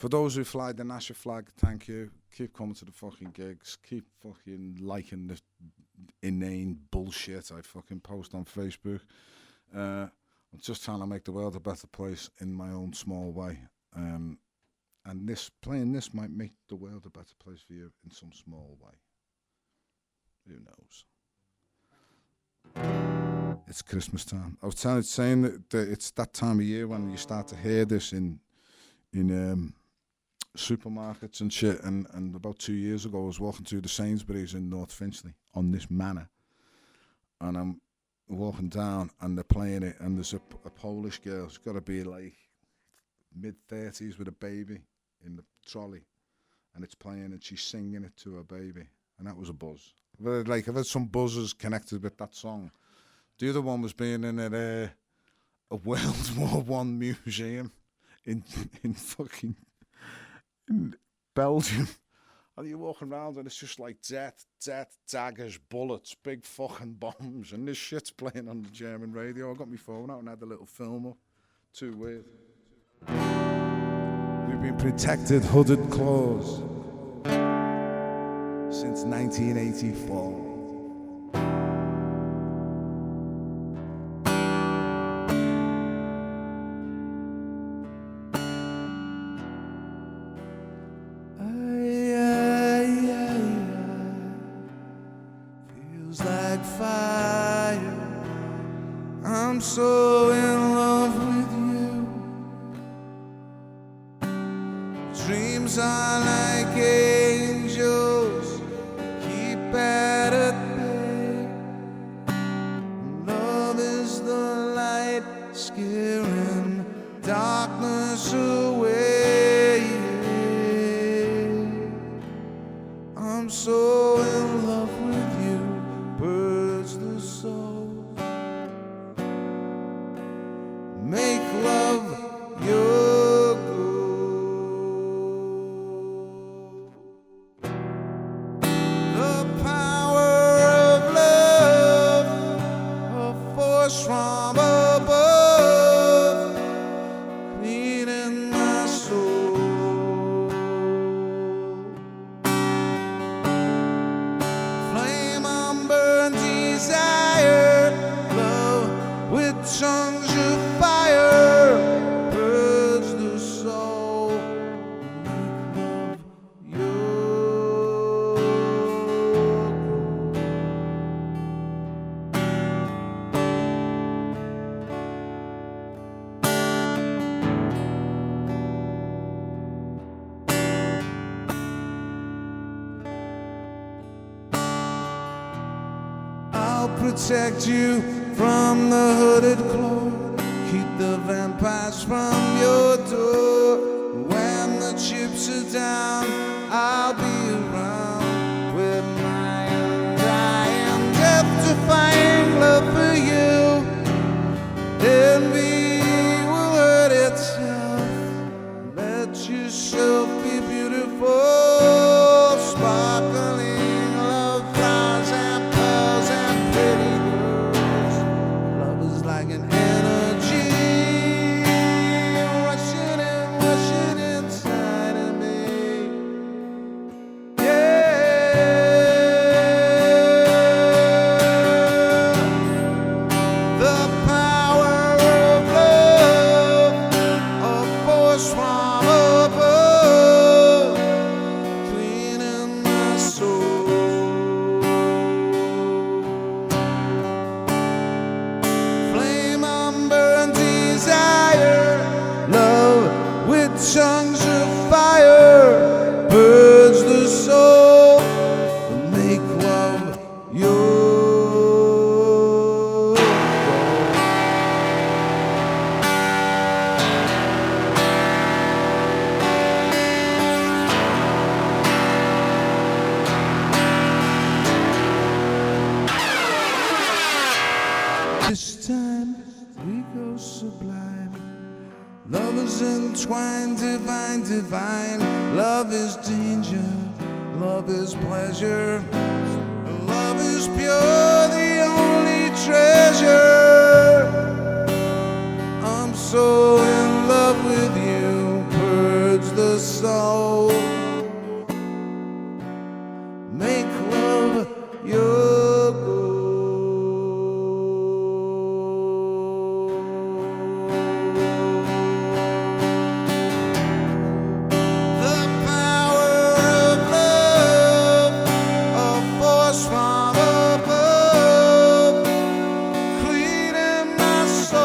those who fly the Nasher flag, thank you. Keep coming to the fucking gigs. Keep fucking liking the inane bullshit I fucking post on Facebook. I'm just trying to make the world a better place in my own small way. And playing this might make the world a better place for you in some small way. Who knows? It's Christmas time. I was saying that it's that time of year when you start to hear this in supermarkets and shit. And about 2 years ago, I was walking through the Sainsbury's in North Finchley on this manor, and I'm walking down, and they're playing it, and there's a Polish girl. She's got to be like mid-30s with a baby in the trolley, and it's playing, and she's singing it to her baby, and that was a buzz. I've had some buzzers connected with that song. The other one was being in it a World War One museum in fucking in Belgium. And you're walking around and it's just like daggers, bullets, big fucking bombs, and this shit's playing on the German radio. I got my phone out and had a little film up. Too weird. We've been protected, hooded clothes since 1984. Feels like fire. I'm so in love with you. Dreams are like angels, keep at bay. Love is the light, scaring darkness away. I'm so in love with you, birds the soul. Make love your goal. The power of love, a force from above, cleaning my soul. Flame unburned desire, love with tongues of fire, purge the soul, make love your I'll protect you from the hooded clone, keep the vampires from your door. When the chips are down, I'll be around with my undying, death-defying love for you. Envy will hurt itself. Let yourself be beautiful, sparkling love flowers and pearls and pretty girls. Love is like an energy rushing and rushing inside of me. Yeah, the power of love, a force from above, cleaning my soul. Flame unburned desire, love with tongues of fire, purge the soul, make love your This time we go sublime. Love is entwined, divine, divine. Love is danger, love is pleasure. Love is pure, the only treasure. I'm so in love with you, purge the soul. Make love your goal. The power of love, a force from above, cleaning my soul.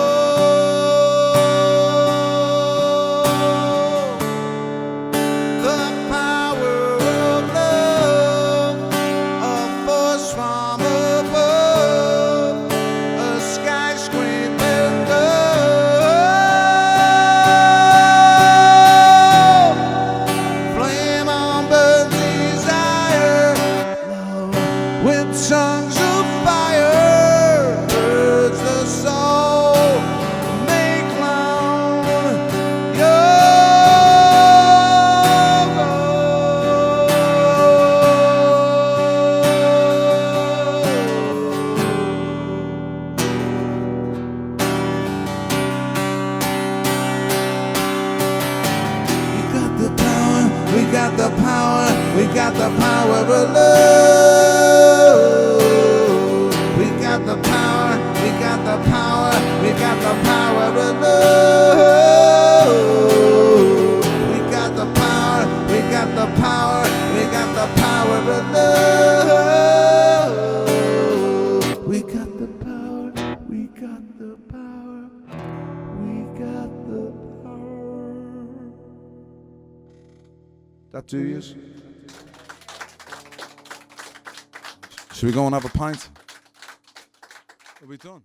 got the power, we got the power of love. We got the power, we got the power, we got the power of love. We got the power, we got the power, we got the power of love. We got the power, we got the power, we got the power. That 2 years? Should we go and have a pint? Are we done?